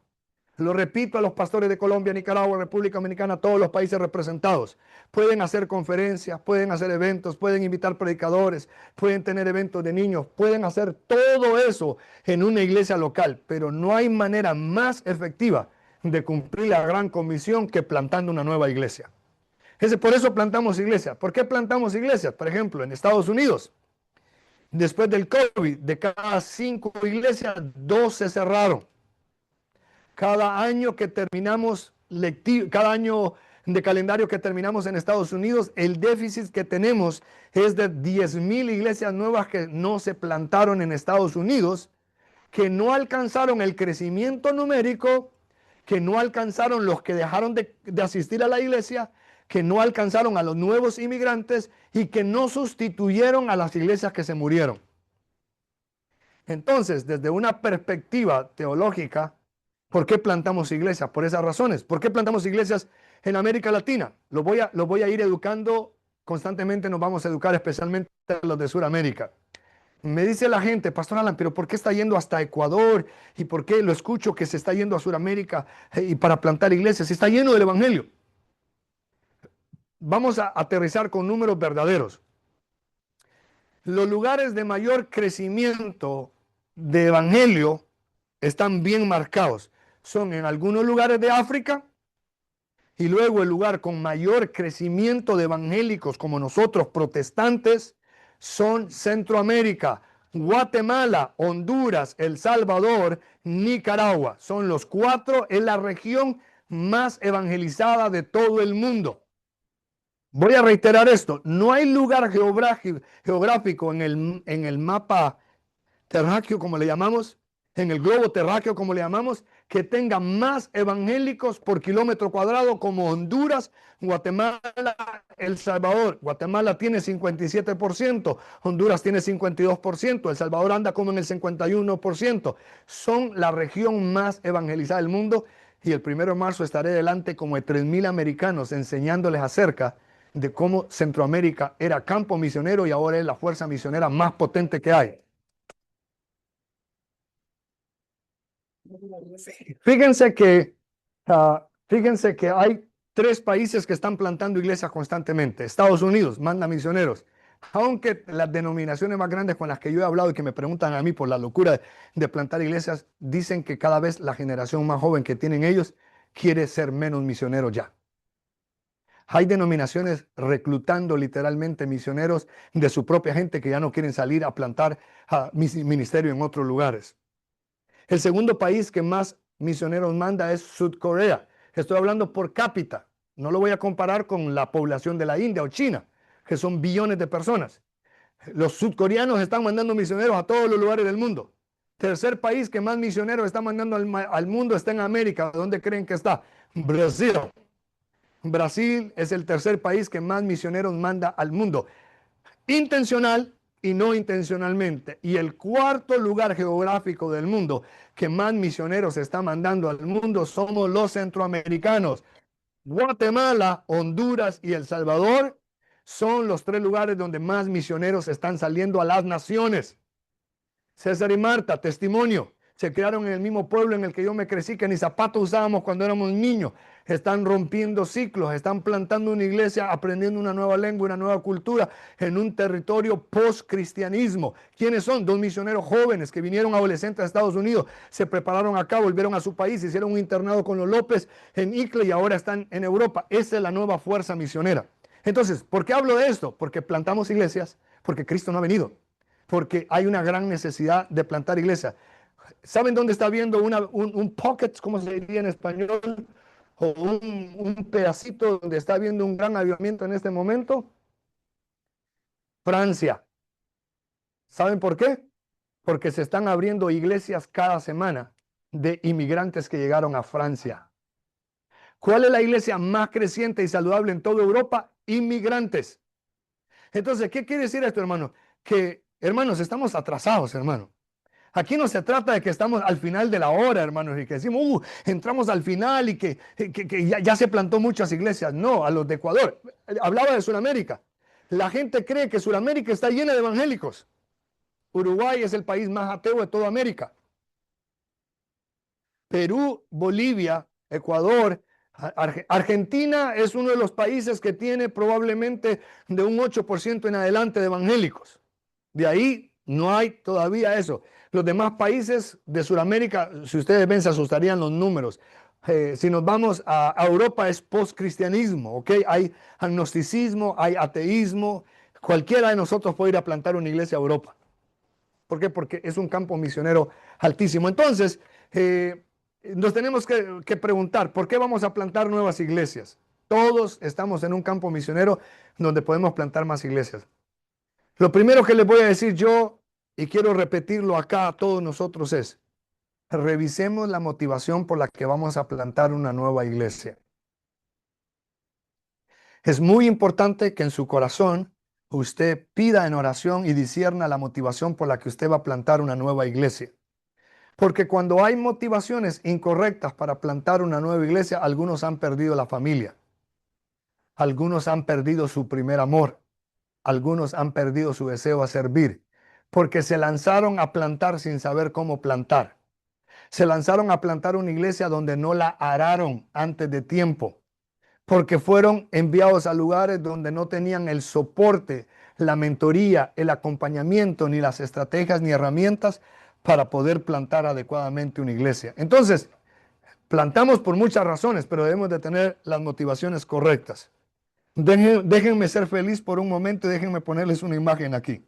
Lo repito a los pastores de Colombia, Nicaragua, República Dominicana, todos los países representados. Pueden hacer conferencias, pueden hacer eventos, pueden invitar predicadores, pueden tener eventos de niños, pueden hacer todo eso en una iglesia local, pero no hay manera más efectiva de cumplir la gran comisión que plantando una nueva iglesia. Por eso plantamos iglesias. ¿Por qué plantamos iglesias? Por ejemplo, en Estados Unidos, después del COVID, de cada 5 iglesias, 2 se cerraron. Cada año que terminamos cada año de calendario que terminamos en Estados Unidos, el déficit que tenemos es de 10,000 iglesias nuevas que no se plantaron en Estados Unidos, que no alcanzaron el crecimiento numérico, que no alcanzaron los que dejaron de asistir a la iglesia, que no alcanzaron a los nuevos inmigrantes y que no sustituyeron a las iglesias que se murieron. Entonces, desde una perspectiva teológica, ¿por qué plantamos iglesias? Por esas razones. ¿Por qué plantamos iglesias en América Latina? Lo voy a ir educando constantemente, nos vamos a educar especialmente a los de Sudamérica. Me dice la gente, Pastor Alan, pero ¿por qué está yendo hasta Ecuador? ¿Y por qué lo escucho que se está yendo a Sudamérica y para plantar iglesias? Está lleno del evangelio. Vamos a aterrizar con números verdaderos. Los lugares de mayor crecimiento de evangelio están bien marcados. Son en algunos lugares de África y luego el lugar con mayor crecimiento de evangélicos como nosotros, protestantes, son Centroamérica, Guatemala, Honduras, El Salvador, Nicaragua. Son los 4, es la región más evangelizada de todo el mundo. Voy a reiterar esto, no hay lugar geográfico en el mapa terráqueo, como le llamamos, en el globo terráqueo, como le llamamos, que tenga más evangélicos por kilómetro cuadrado como Honduras, Guatemala, El Salvador. Guatemala tiene 57%, Honduras tiene 52%, El Salvador anda como en el 51%. Son la región más evangelizada del mundo y el 1 de marzo estaré delante como de 3,000 americanos enseñándoles acerca de cómo Centroamérica era campo misionero y ahora es la fuerza misionera más potente que hay. Fíjense que hay 3 países que están plantando iglesias constantemente. Estados Unidos manda misioneros. Aunque las denominaciones más grandes con las que yo he hablado y que me preguntan a mí por la locura de plantar iglesias, dicen que cada vez la generación más joven que tienen ellos quiere ser menos misionero ya. Hay denominaciones reclutando literalmente misioneros de su propia gente que ya no quieren salir a plantar ministerio en otros lugares. El segundo país que más misioneros manda es Sudcorea. Estoy hablando por cápita. No lo voy a comparar con la población de la India o China, que son billones de personas. Los sudcoreanos están mandando misioneros a todos los lugares del mundo. Tercer país que más misioneros está mandando al mundo está en América. ¿Dónde creen que está? Brasil. Brasil es el tercer país que más misioneros manda al mundo. Intencional y no intencionalmente. Y el cuarto lugar geográfico del mundo que más misioneros está mandando al mundo somos los centroamericanos. Guatemala, Honduras y El Salvador son los 3 lugares donde más misioneros están saliendo a las naciones. César y Marta, testimonio. Se criaron en el mismo pueblo en el que yo me crecí, que ni zapatos usábamos cuando éramos niños. Están rompiendo ciclos, están plantando una iglesia, aprendiendo una nueva lengua, una nueva cultura en un territorio post-cristianismo. ¿Quiénes son? 2 misioneros jóvenes que vinieron adolescentes a Estados Unidos, se prepararon acá, volvieron a su país, hicieron un internado con los López en Icle y ahora están en Europa. Esa es la nueva fuerza misionera. Entonces, ¿por qué hablo de esto? Porque plantamos iglesias, porque Cristo no ha venido, porque hay una gran necesidad de plantar iglesias. ¿Saben dónde está viendo un pocket, como se diría en español? O un pedacito donde está viendo un gran avivamiento en este momento. Francia. ¿Saben por qué? Porque se están abriendo iglesias cada semana de inmigrantes que llegaron a Francia. ¿Cuál es la iglesia más creciente y saludable en toda Europa? Inmigrantes. Entonces, ¿qué quiere decir esto, hermano? Que, hermanos, estamos atrasados, hermano. Aquí no se trata de que estamos al final de la hora, hermanos, y que decimos, entramos al final y que ya se plantó muchas iglesias. No, a los de Ecuador. Hablaba de Sudamérica. La gente cree que Sudamérica está llena de evangélicos. Uruguay es el país más ateo de toda América. Perú, Bolivia, Ecuador, Argentina es uno de los países que tiene probablemente de un 8% en adelante de evangélicos. De ahí no hay todavía eso. Los demás países de Sudamérica, si ustedes ven, se asustarían los números. Si nos vamos a Europa es post-cristianismo, ¿ok? Hay agnosticismo, hay ateísmo. Cualquiera de nosotros puede ir a plantar una iglesia a Europa. ¿Por qué? Porque es un campo misionero altísimo. Entonces, nos tenemos que preguntar, ¿por qué vamos a plantar nuevas iglesias? Todos estamos en un campo misionero donde podemos plantar más iglesias. Lo primero que les voy a decir yo, y quiero repetirlo acá a todos nosotros, es: revisemos la motivación por la que vamos a plantar una nueva iglesia. Es muy importante que en su corazón usted pida en oración y discierna la motivación por la que usted va a plantar una nueva iglesia. Porque cuando hay motivaciones incorrectas para plantar una nueva iglesia, algunos han perdido la familia. Algunos han perdido su primer amor. Algunos han perdido su deseo a servir. Porque se lanzaron a plantar sin saber cómo plantar. Se lanzaron a plantar una iglesia donde no la araron antes de tiempo. Porque fueron enviados a lugares donde no tenían el soporte, la mentoría, el acompañamiento, ni las estrategias ni herramientas para poder plantar adecuadamente una iglesia. Entonces, plantamos por muchas razones, pero debemos de tener las motivaciones correctas. Déjenme ser feliz por un momento y déjenme ponerles una imagen aquí.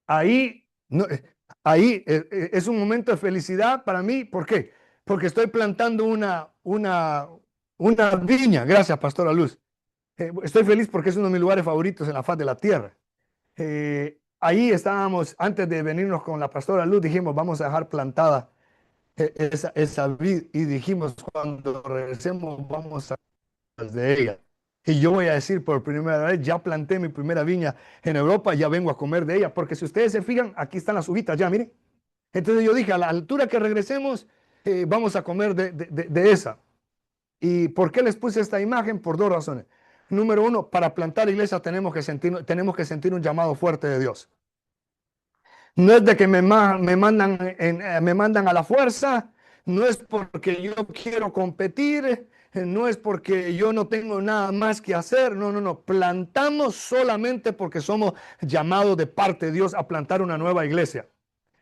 Ahí es un momento de felicidad para mí. ¿Por qué? Porque estoy plantando una viña. Gracias, Pastora Luz. Estoy feliz porque es uno de mis lugares favoritos en la faz de la tierra. Ahí estábamos, antes de venirnos con la Pastora Luz, dijimos, vamos a dejar plantada esa vid, y dijimos, cuando regresemos vamos a de ella. Y yo voy a decir por primera vez, ya planté mi primera viña en Europa, ya vengo a comer de ella, porque si ustedes se fijan, aquí están las uvitas ya, miren. Entonces yo dije, a la altura que regresemos, vamos a comer de esa. ¿Y por qué les puse esta imagen? Por 2 razones. Número 1, para plantar iglesia tenemos que sentir un llamado fuerte de Dios. No es de que me mandan a la fuerza, no es porque yo quiero competir, no es porque yo no tengo nada más que hacer, no. Plantamos solamente porque somos llamados de parte de Dios a plantar una nueva iglesia.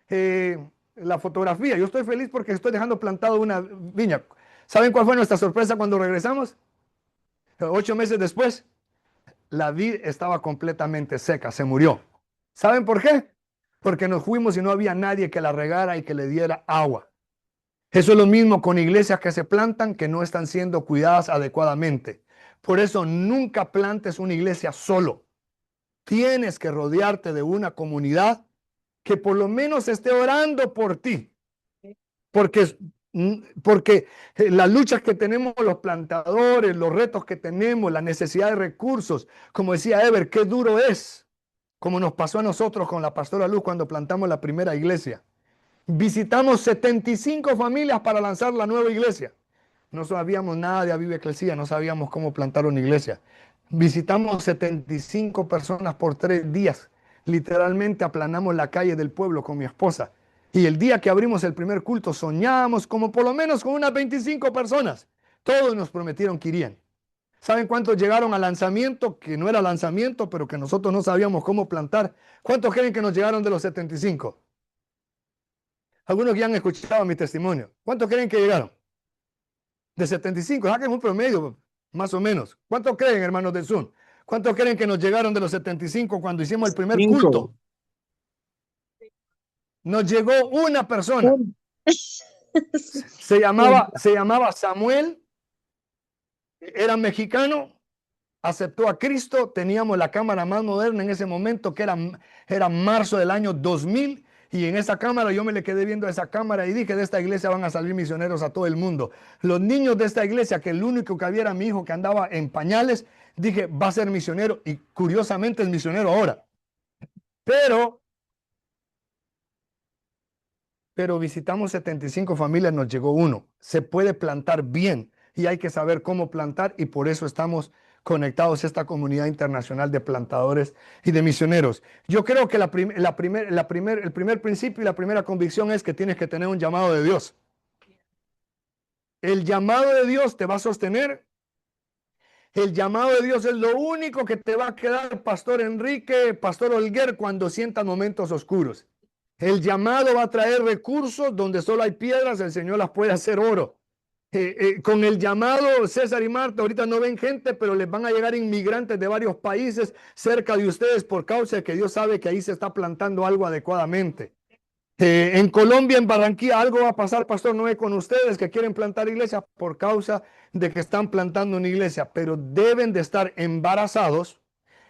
La fotografía, yo estoy feliz porque estoy dejando plantado una viña. ¿Saben cuál fue nuestra sorpresa cuando regresamos? 8 meses después, la vid estaba completamente seca, se murió. ¿Saben por qué? Porque nos fuimos y no había nadie que la regara y que le diera agua. Eso es lo mismo con iglesias que se plantan que no están siendo cuidadas adecuadamente. Por eso nunca plantes una iglesia solo. Tienes que rodearte de una comunidad que por lo menos esté orando por ti. Porque Porque las luchas que tenemos los plantadores, los retos que tenemos, la necesidad de recursos, como decía Ever, qué duro es, como nos pasó a nosotros con la pastora Luz cuando plantamos la primera iglesia. Visitamos 75 familias para lanzar la nueva iglesia. No sabíamos nada de Aviva Eclesia, no sabíamos cómo plantar una iglesia. Visitamos 75 personas por 3 días. Literalmente aplanamos la calle del pueblo con mi esposa. Y el día que abrimos el primer culto soñábamos como por lo menos con unas 25 personas. Todos nos prometieron que irían. ¿Saben cuántos llegaron al lanzamiento? Que no era lanzamiento, pero que nosotros no sabíamos cómo plantar. ¿Cuántos creen que nos llegaron de los 75? Algunos ya han escuchado mi testimonio. ¿Cuántos creen que llegaron? De 75, saquen un promedio, más o menos. ¿Cuántos creen, hermanos del Zoom? ¿Cuántos creen que nos llegaron de los 75 cuando hicimos el primer culto? Nos llegó una persona. Se llamaba Samuel, era mexicano, aceptó a Cristo, teníamos la cámara más moderna en ese momento, que era marzo del año 2000, y en esa cámara yo me le quedé viendo a esa cámara y dije, de esta iglesia van a salir misioneros a todo el mundo. Los niños de esta iglesia, que el único que había era mi hijo que andaba en pañales, dije, va a ser misionero, y curiosamente es misionero ahora. Pero visitamos 75 familias, nos llegó uno. Se puede plantar bien y hay que saber cómo plantar, y por eso estamos conectados a esta comunidad internacional de plantadores y de misioneros. Yo creo que el primer principio y la primera convicción es que tienes que tener un llamado de Dios. El llamado de Dios te va a sostener. El llamado de Dios es lo único que te va a quedar, Pastor Enrique, Pastor Olguer, cuando sientan momentos oscuros. El llamado va a traer recursos donde solo hay piedras, el Señor las puede hacer oro. Con el llamado, César y Marta, ahorita no ven gente, pero les van a llegar inmigrantes de varios países cerca de ustedes por causa de que Dios sabe que ahí se está plantando algo adecuadamente. En Colombia, en Barranquilla, algo va a pasar, Pastor Noé, con ustedes que quieren plantar iglesia por causa de que están plantando una iglesia, pero deben de estar embarazados,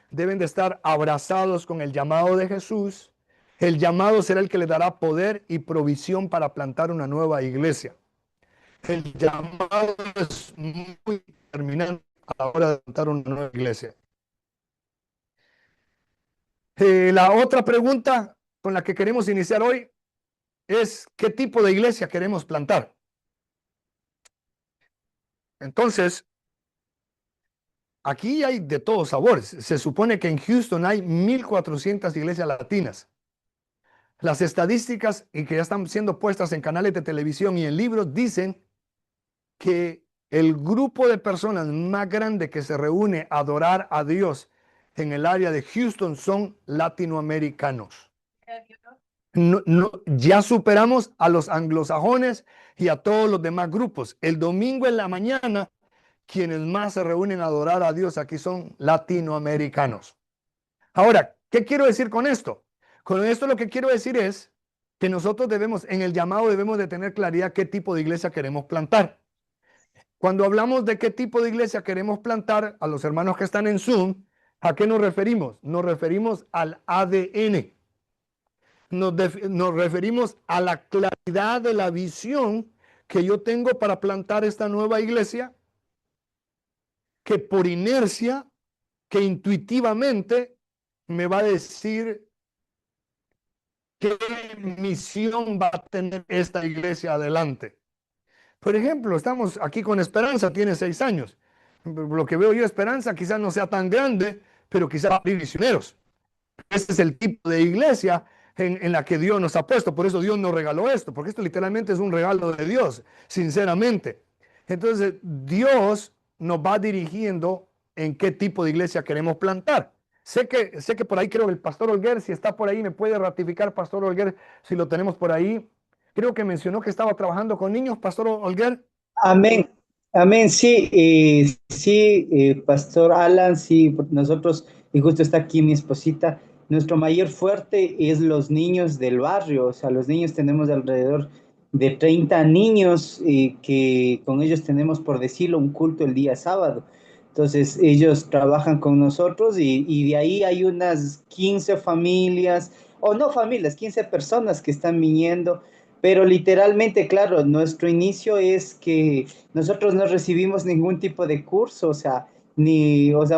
deben de estar abrazados con el llamado de Jesús. El llamado será el que le dará poder y provisión para plantar una nueva iglesia. El llamado es muy determinante a la hora de plantar una nueva iglesia. La otra pregunta con la que queremos iniciar hoy es: ¿qué tipo de iglesia queremos plantar? Entonces, aquí hay de todos sabores. Se supone que en Houston hay 1,400 iglesias latinas. Las estadísticas, y que ya están siendo puestas en canales de televisión y en libros, dicen que el grupo de personas más grande que se reúne a adorar a Dios en el área de Houston son latinoamericanos. Ya superamos a los anglosajones y a todos los demás grupos. El domingo en la mañana, quienes más se reúnen a adorar a Dios aquí son latinoamericanos. Ahora, ¿qué quiero decir con esto? Con esto lo que quiero decir es que nosotros en el llamado debemos de tener claridad qué tipo de iglesia queremos plantar. Cuando hablamos de qué tipo de iglesia queremos plantar, a los hermanos que están en Zoom, ¿a qué nos referimos? Nos referimos al ADN. Nos referimos a la claridad de la visión que yo tengo para plantar esta nueva iglesia, que por inercia, que intuitivamente me va a decir qué misión va a tener esta iglesia adelante. Por ejemplo, estamos aquí con Esperanza, tiene 6 años. Lo que veo yo, Esperanza quizás no sea tan grande, pero quizás va a abrir misioneros. Ese es el tipo de iglesia en la que Dios nos ha puesto. Por eso Dios nos regaló esto, porque esto literalmente es un regalo de Dios, sinceramente. Entonces, Dios nos va dirigiendo en qué tipo de iglesia queremos plantar. Sé que por ahí creo que el Pastor Olguer, si está por ahí, me puede ratificar, Pastor Olguer, si lo tenemos por ahí. Creo que mencionó que estaba trabajando con niños, Pastor Olguer. Amén, amén, sí, Pastor Alan, sí, nosotros, y justo está aquí mi esposita, nuestro mayor fuerte es los niños del barrio, o sea, los niños tenemos alrededor de 30 niños que con ellos tenemos, por decirlo, un culto el día sábado. Entonces, ellos trabajan con nosotros y de ahí hay unas 15 familias, o no familias, 15 personas que están viniendo pero literalmente, claro, nuestro inicio es que nosotros no recibimos ningún tipo de curso, o sea,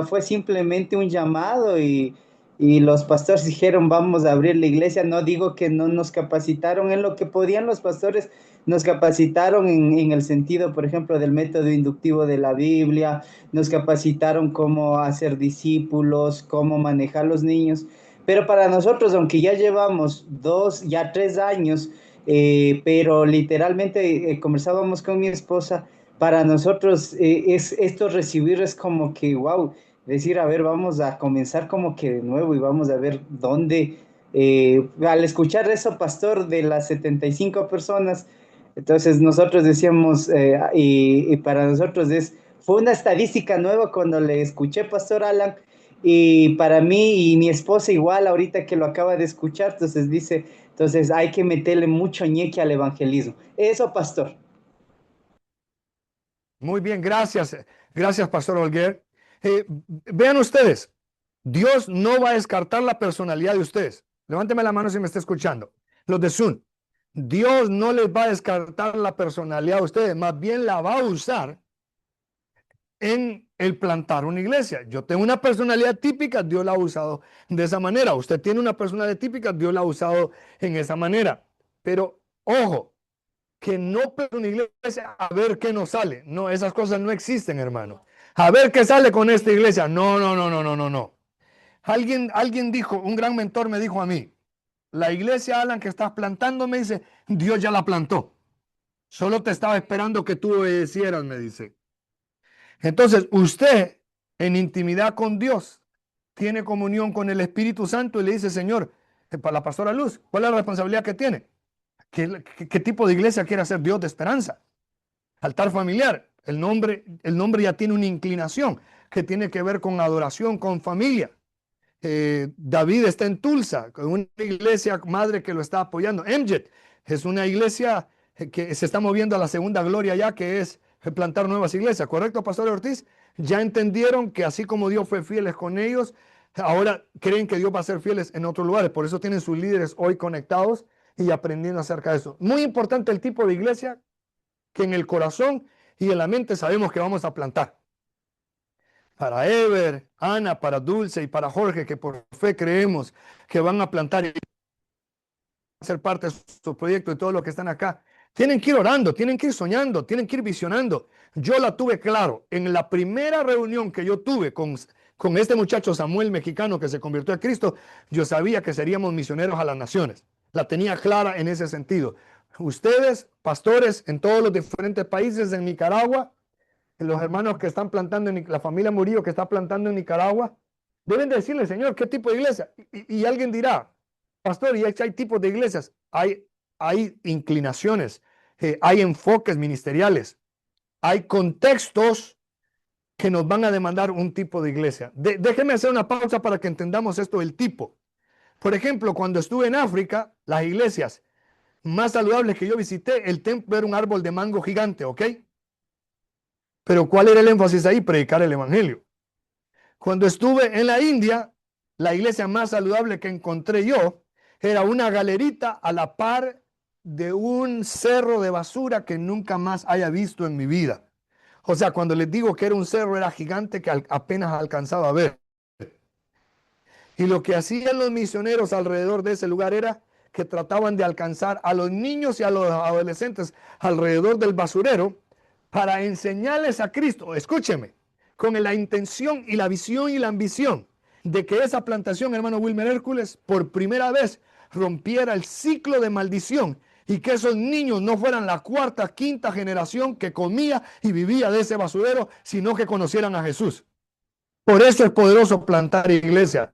fue simplemente un llamado y los pastores dijeron, vamos a abrir la iglesia. No digo que no nos capacitaron en lo que podían los pastores, nos capacitaron en el sentido, por ejemplo, del método inductivo de la Biblia, nos capacitaron cómo hacer discípulos, cómo manejar los niños, pero para nosotros, aunque ya llevamos 3 años, pero literalmente conversábamos con mi esposa, para nosotros esto recibir es como que, wow, decir, a ver, vamos a comenzar como que de nuevo y vamos a ver dónde, al escuchar eso, pastor, de las 75 personas, entonces nosotros decíamos, y para nosotros fue una estadística nueva cuando le escuché, pastor Alan, y para mí y mi esposa igual, ahorita que lo acaba de escuchar, entonces dice, entonces hay que meterle mucho ñeque al evangelismo. Eso, pastor. Muy bien, gracias. Gracias, Pastor Olguer. Vean ustedes, Dios no va a descartar la personalidad de ustedes. Levánteme la mano si me está escuchando. Los de Zoom. Dios no les va a descartar la personalidad de ustedes, más bien la va a usar en el plantar una iglesia. Yo tengo una personalidad típica, Dios la ha usado de esa manera. Usted tiene una personalidad típica, Dios la ha usado en esa manera. Pero, ojo, que no plante una iglesia a ver qué nos sale. No, esas cosas no existen, hermano. A ver qué sale con esta iglesia. No, no, no, no, no, no, no. Alguien dijo, un gran mentor me dijo a mí, la iglesia, Alan, que estás plantando, me dice, Dios ya la plantó. Solo te estaba esperando que tú obedecieras, me dice. Entonces, usted, en intimidad con Dios, tiene comunión con el Espíritu Santo y le dice, Señor, para la pastora Luz, ¿cuál es la responsabilidad que tiene? ¿Qué tipo de iglesia quiere hacer Dios de esperanza? Altar familiar. El nombre ya tiene una inclinación que tiene que ver con adoración, con familia. David está en Tulsa, con una iglesia madre que lo está apoyando. Emjet es una iglesia que se está moviendo a la segunda gloria ya, que es plantar nuevas iglesias. ¿Correcto, Pastor Ortiz? Ya entendieron que así como Dios fue fieles con ellos, ahora creen que Dios va a ser fieles en otros lugares. Por eso tienen sus líderes hoy conectados y aprendiendo acerca de eso. Muy importante el tipo de iglesia que en el corazón y en la mente sabemos que vamos a plantar. Para Ever, Ana, para Dulce y para Jorge, que por fe creemos que van a plantar y ser parte de su proyecto y todos los que están acá. Tienen que ir orando, tienen que ir soñando, tienen que ir visionando. Yo la tuve claro. En la primera reunión que yo tuve con este muchacho Samuel mexicano que se convirtió a Cristo, yo sabía que seríamos misioneros a las naciones. La tenía clara en ese sentido. Ustedes, pastores en todos los diferentes países, en Nicaragua, los hermanos que están plantando, la familia Murillo que está plantando en Nicaragua, deben decirle, Señor, ¿qué tipo de iglesia? Y alguien dirá, pastor, y hay tipos de iglesias, hay inclinaciones, hay enfoques ministeriales, hay contextos que nos van a demandar un tipo de iglesia. Déjenme hacer una pausa para que entendamos esto del tipo. Por ejemplo, cuando estuve en África, las iglesias más saludables que yo visité, el templo era un árbol de mango gigante, ¿ok? Pero ¿cuál era el énfasis ahí? Predicar el evangelio. Cuando estuve en la India, la iglesia más saludable que encontré yo era una galerita a la par de un cerro de basura que nunca más haya visto en mi vida. O sea, cuando les digo que era un cerro, era gigante que apenas alcanzaba a ver. Y lo que hacían los misioneros alrededor de ese lugar era que trataban de alcanzar a los niños y a los adolescentes alrededor del basurero para enseñarles a Cristo. Escúcheme, con la intención y la visión y la ambición de que esa plantación, hermano Wilmer Hércules, por primera vez rompiera el ciclo de maldición y que esos niños no fueran la cuarta, quinta generación que comía y vivía de ese basurero, sino que conocieran a Jesús. Por eso es poderoso plantar iglesia.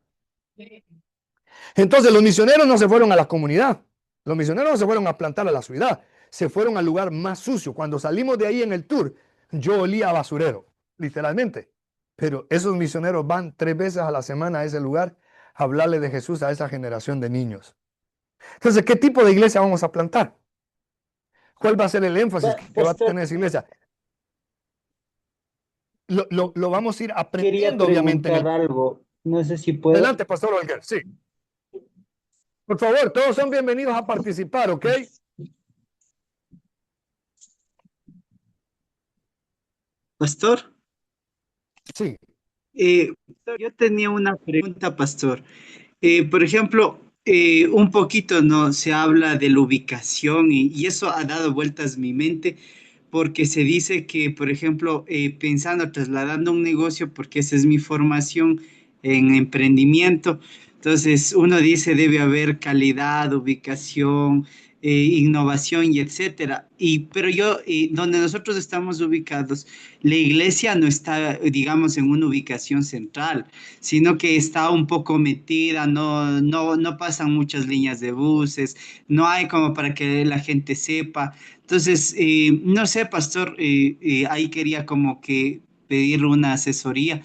Entonces los misioneros no se fueron a la comunidad, los misioneros no se fueron a plantar a la ciudad, se fueron al lugar más sucio. Cuando salimos de ahí en el tour, yo olía a basurero, literalmente. Pero esos misioneros van 3 veces a la semana a ese lugar a hablarle de Jesús a esa generación de niños. Entonces, ¿qué tipo de iglesia vamos a plantar? ¿Cuál va a ser el énfasis que va a tener esa iglesia? Lo vamos a ir aprendiendo, obviamente. Quería preguntar algo. No sé si puedo. Adelante, Pastor Olguer, sí. Por favor, todos son bienvenidos a participar, ¿ok? Pastor, Sí. yo tenía una pregunta, pastor. Por ejemplo, un poquito no se habla de la ubicación y eso ha dado vueltas mi mente porque se dice que, por ejemplo, pensando, trasladando un negocio, porque esa es mi formación en emprendimiento, entonces uno dice debe haber calidad, ubicación, innovación y etcétera. Pero yo, donde nosotros estamos ubicados, la iglesia no está, digamos, en una ubicación central, sino que está un poco metida, no pasan muchas líneas de buses, no hay como para que la gente sepa. Entonces, no sé, pastor, ahí quería como que pedirle una asesoría.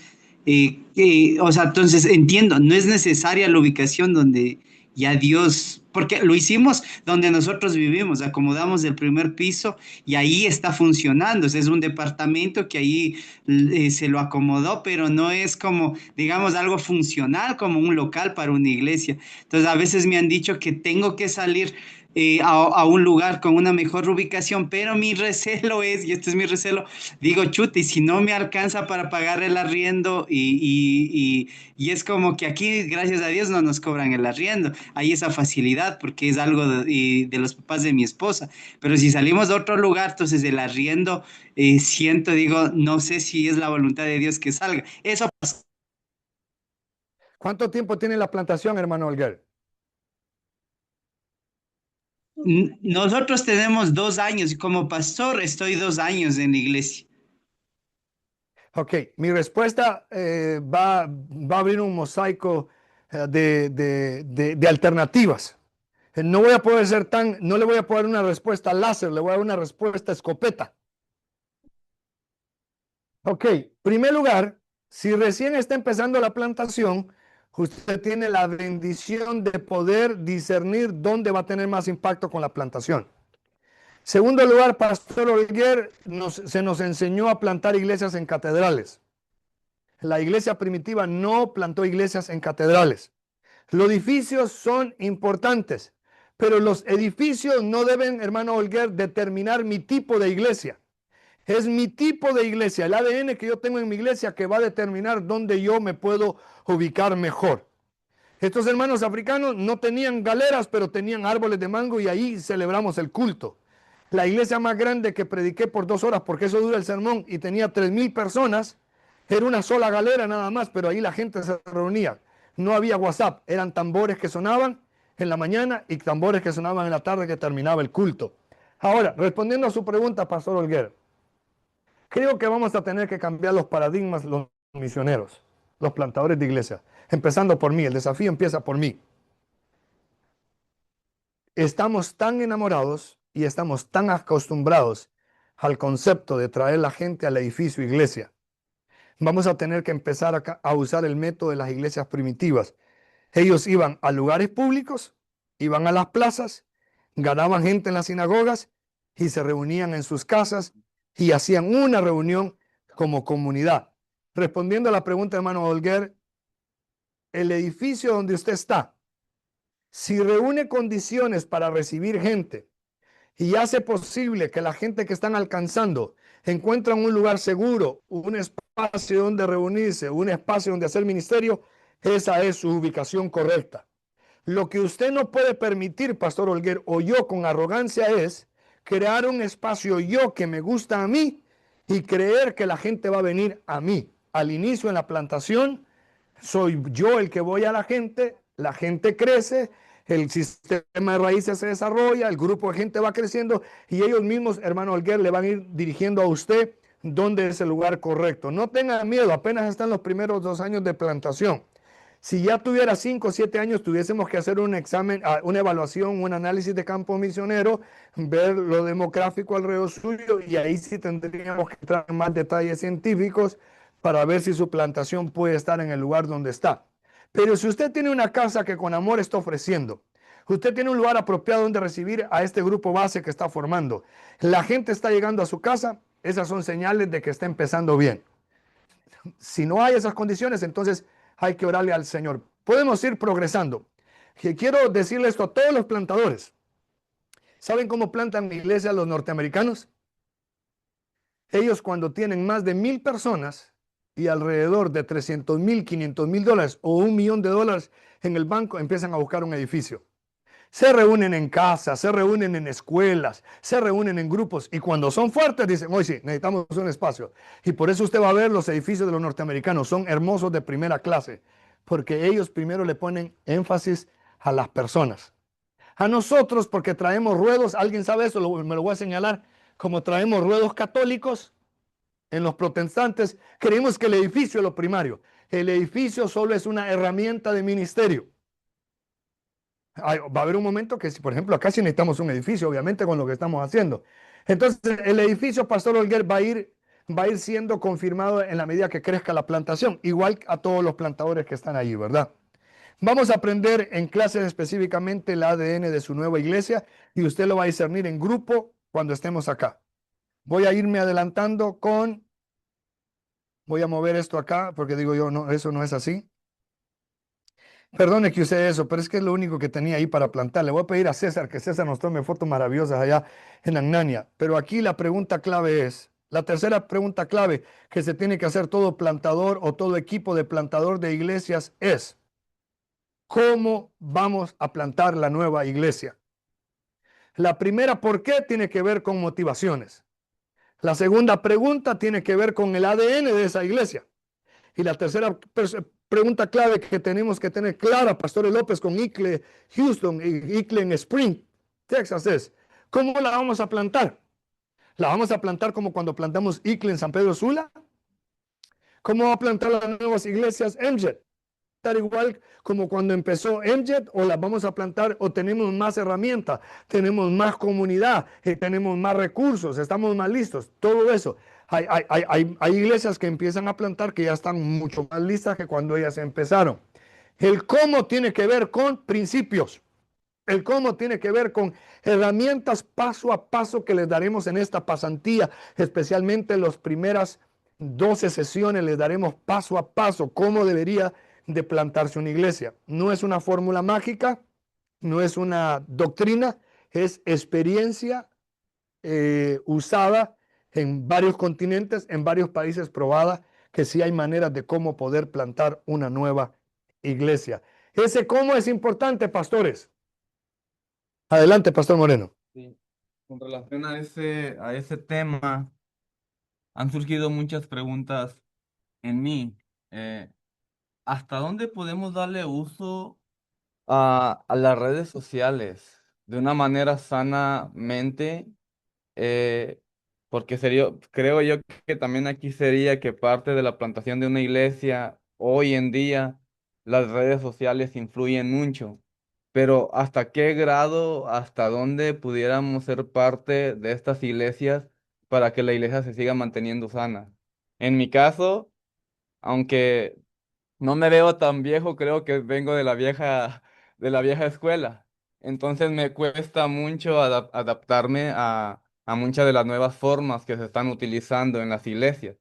O sea, entonces entiendo, no es necesaria la ubicación donde ya Dios, porque lo hicimos donde nosotros vivimos, acomodamos el primer piso y ahí está funcionando. O sea, es un departamento que ahí se lo acomodó, pero no es como, digamos, algo funcional como un local para una iglesia. Entonces, a veces me han dicho que tengo que salir a un lugar con una mejor ubicación, pero mi recelo es, y este es mi recelo, digo, chuta, y si no me alcanza para pagar el arriendo y es como que aquí, gracias a Dios, no nos cobran el arriendo, hay esa facilidad porque es algo de los papás de mi esposa, pero si salimos de otro lugar, entonces el arriendo, siento, digo, no sé si es la voluntad de Dios que salga. Eso, ¿Cuánto tiempo tiene la plantación, hermano Olguer? nosotros tenemos 2 años y como pastor estoy 2 años en la iglesia. Ok, mi respuesta va a abrir un mosaico de alternativas. No voy a poder ser no le voy a poder dar una respuesta láser, le voy a dar una respuesta escopeta. Ok, primer lugar, si recién está empezando la plantación, usted tiene la bendición de poder discernir dónde va a tener más impacto con la plantación. Segundo lugar, Pastor Olguer se nos enseñó a plantar iglesias en catedrales. La iglesia primitiva no plantó iglesias en catedrales. Los edificios son importantes, pero los edificios no deben, hermano Olguer, determinar mi tipo de iglesia. Es mi tipo de iglesia, el ADN que yo tengo en mi iglesia que va a determinar dónde yo me puedo ubicar mejor. Estos hermanos africanos no tenían galeras, pero tenían árboles de mango y ahí celebramos el culto. La iglesia más grande que prediqué por 2 horas, porque eso dura el sermón, y tenía 3,000 personas, era una sola galera nada más, pero ahí la gente se reunía. No había WhatsApp, eran tambores que sonaban en la mañana y tambores que sonaban en la tarde que terminaba el culto. Ahora, respondiendo a su pregunta, Pastor Olguer, creo que vamos a tener que cambiar los paradigmas, los misioneros, los plantadores de iglesia, empezando por mí. El desafío empieza por mí. Estamos tan enamorados y estamos tan acostumbrados al concepto de traer la gente al edificio iglesia. Vamos a tener que empezar a usar el método de las iglesias primitivas. Ellos iban a lugares públicos, iban a las plazas, ganaban gente en las sinagogas y se reunían en sus casas y hacían una reunión como comunidad. Respondiendo a la pregunta, hermano Olguer, el edificio donde usted está, si reúne condiciones para recibir gente y hace posible que la gente que están alcanzando encuentren un lugar seguro, un espacio donde reunirse, un espacio donde hacer ministerio, esa es su ubicación correcta. Lo que usted no puede permitir, Pastor Olguer, o yo con arrogancia es crear un espacio yo que me gusta a mí y creer que la gente va a venir a mí. Al inicio en la plantación, soy yo el que voy a la gente crece, el sistema de raíces se desarrolla, el grupo de gente va creciendo y ellos mismos, hermano Olguer, le van a ir dirigiendo a usted dónde es el lugar correcto. No tenga miedo, apenas están los primeros 2 años de plantación. Si ya tuviera 5 o 7 años, tuviésemos que hacer un examen, una evaluación, un análisis de campo misionero, ver lo demográfico alrededor suyo y ahí sí tendríamos que entrar en más detalles científicos para ver si su plantación puede estar en el lugar donde está. Pero si usted tiene una casa que con amor está ofreciendo, usted tiene un lugar apropiado donde recibir a este grupo base que está formando, la gente está llegando a su casa, esas son señales de que está empezando bien. Si no hay esas condiciones, entonces hay que orarle al Señor. Podemos ir progresando. Y quiero decirle esto a todos los plantadores. ¿Saben cómo plantan iglesia los norteamericanos? Ellos cuando tienen más de 1,000 personas y alrededor de 300,000, 500,000 dólares o $1,000,000 en el banco, empiezan a buscar un edificio. Se reúnen en casas, se reúnen en escuelas, se reúnen en grupos y cuando son fuertes dicen, hoy sí, necesitamos un espacio. Y por eso usted va a ver los edificios de los norteamericanos, son hermosos de primera clase, porque ellos primero le ponen énfasis a las personas. A nosotros, porque traemos ruedos, ¿alguien sabe eso? Me lo voy a señalar, como traemos ruedos católicos en los protestantes, creemos que el edificio es lo primario. El edificio solo es una herramienta de ministerio. Va a haber un momento que, si, por ejemplo, acá sí necesitamos un edificio, obviamente, con lo que estamos haciendo. Entonces, el edificio, Pastor Olguer, va a ir siendo confirmado en la medida que crezca la plantación, igual a todos los plantadores que están allí, ¿verdad? Vamos a aprender en clases específicamente el ADN de su nueva iglesia y usted lo va a discernir en grupo cuando estemos acá. Voy a irme adelantando voy a mover esto acá porque digo yo, no, eso no es así. Perdone que use eso, pero es que es lo único que tenía ahí para plantar. Le voy a pedir a César que César nos tome fotos maravillosas allá en Agnania. Pero aquí la pregunta clave es, la tercera pregunta clave que se tiene que hacer todo plantador o todo equipo de plantador de iglesias es, ¿cómo vamos a plantar la nueva iglesia? La primera, ¿por qué? Tiene que ver con motivaciones. La segunda pregunta tiene que ver con el ADN de esa iglesia. Y la tercera pregunta clave que tenemos que tener clara, Pastor López, con ICLE Houston y ICLE en Spring, Texas, es, ¿cómo la vamos a plantar? ¿La vamos a plantar como cuando plantamos ICLE en San Pedro Sula? ¿Cómo va a plantar las nuevas iglesias MJET? Igual como cuando empezó MJET, o las vamos a plantar o tenemos más herramientas, tenemos más comunidad, tenemos más recursos, estamos más listos, todo eso. Hay iglesias que empiezan a plantar que ya están mucho más listas que cuando ellas empezaron. El cómo tiene que ver con principios. El cómo tiene que ver con herramientas paso a paso que les daremos en esta pasantía, especialmente en las primeras 12 sesiones les daremos paso a paso cómo debería de plantarse una iglesia. No es una fórmula mágica, no es una doctrina, es experiencia usada en varios continentes, en varios países, probada que sí hay maneras de cómo poder plantar una nueva iglesia. Ese cómo es importante, pastores. Adelante, Pastor Moreno. Sí. Con relación a ese tema, han surgido muchas preguntas en mí. Eh, ¿Hasta dónde podemos darle uso a las redes sociales de una manera sanamente? Eh, Porque creo yo que también aquí sería que parte de la plantación de una iglesia, hoy en día, las redes sociales influyen mucho. Pero ¿hasta qué grado, hasta dónde pudiéramos ser parte de estas iglesias para que la iglesia se siga manteniendo sana? En mi caso, aunque no me veo tan viejo, creo que vengo de la vieja escuela. Entonces me cuesta mucho adaptarme a muchas de las nuevas formas que se están utilizando en las iglesias.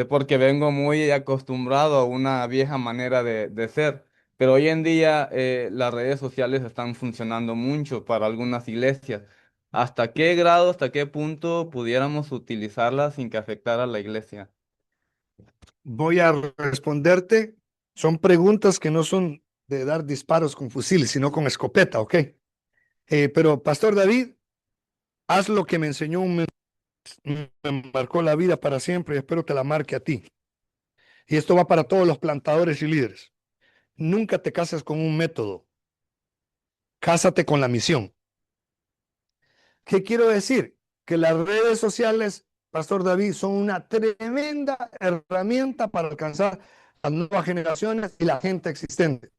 Porque vengo muy acostumbrado a una vieja manera de ser. Pero hoy en día las redes sociales están funcionando mucho para algunas iglesias. ¿Hasta qué grado, hasta qué punto pudiéramos utilizarlas sin que afectara a la iglesia? Voy a responderte. Son preguntas que no son de dar disparos con fusil, sino con escopeta, ¿ok? Pero, Pastor David, haz lo que me enseñó me marcó la vida para siempre y espero que la marque a ti. Y esto va para todos los plantadores y líderes. Nunca te cases con un método. Cásate con la misión. ¿Qué quiero decir? Que las redes sociales, Pastor David, son una tremenda herramienta para alcanzar las nuevas generaciones y la gente existente.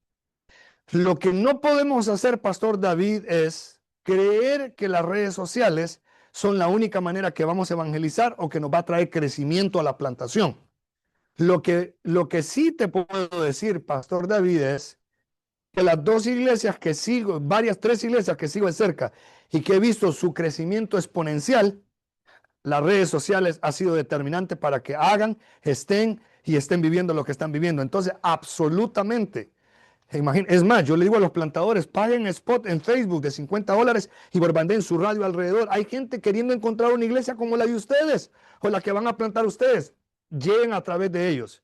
Lo que no podemos hacer, Pastor David, es creer que las redes sociales son la única manera que vamos a evangelizar o que nos va a traer crecimiento a la plantación. Lo que sí te puedo decir, Pastor David, es que las dos iglesias que sigo, tres iglesias que sigo de cerca y que he visto su crecimiento exponencial, las redes sociales ha sido determinante para que hagan, estén viviendo lo que están viviendo. Entonces, absolutamente, Es más, yo le digo a los plantadores, paguen spot en Facebook de $50 y bombardeen su radio alrededor. Hay gente queriendo encontrar una iglesia como la de ustedes o la que van a plantar ustedes. Lleguen a través de ellos.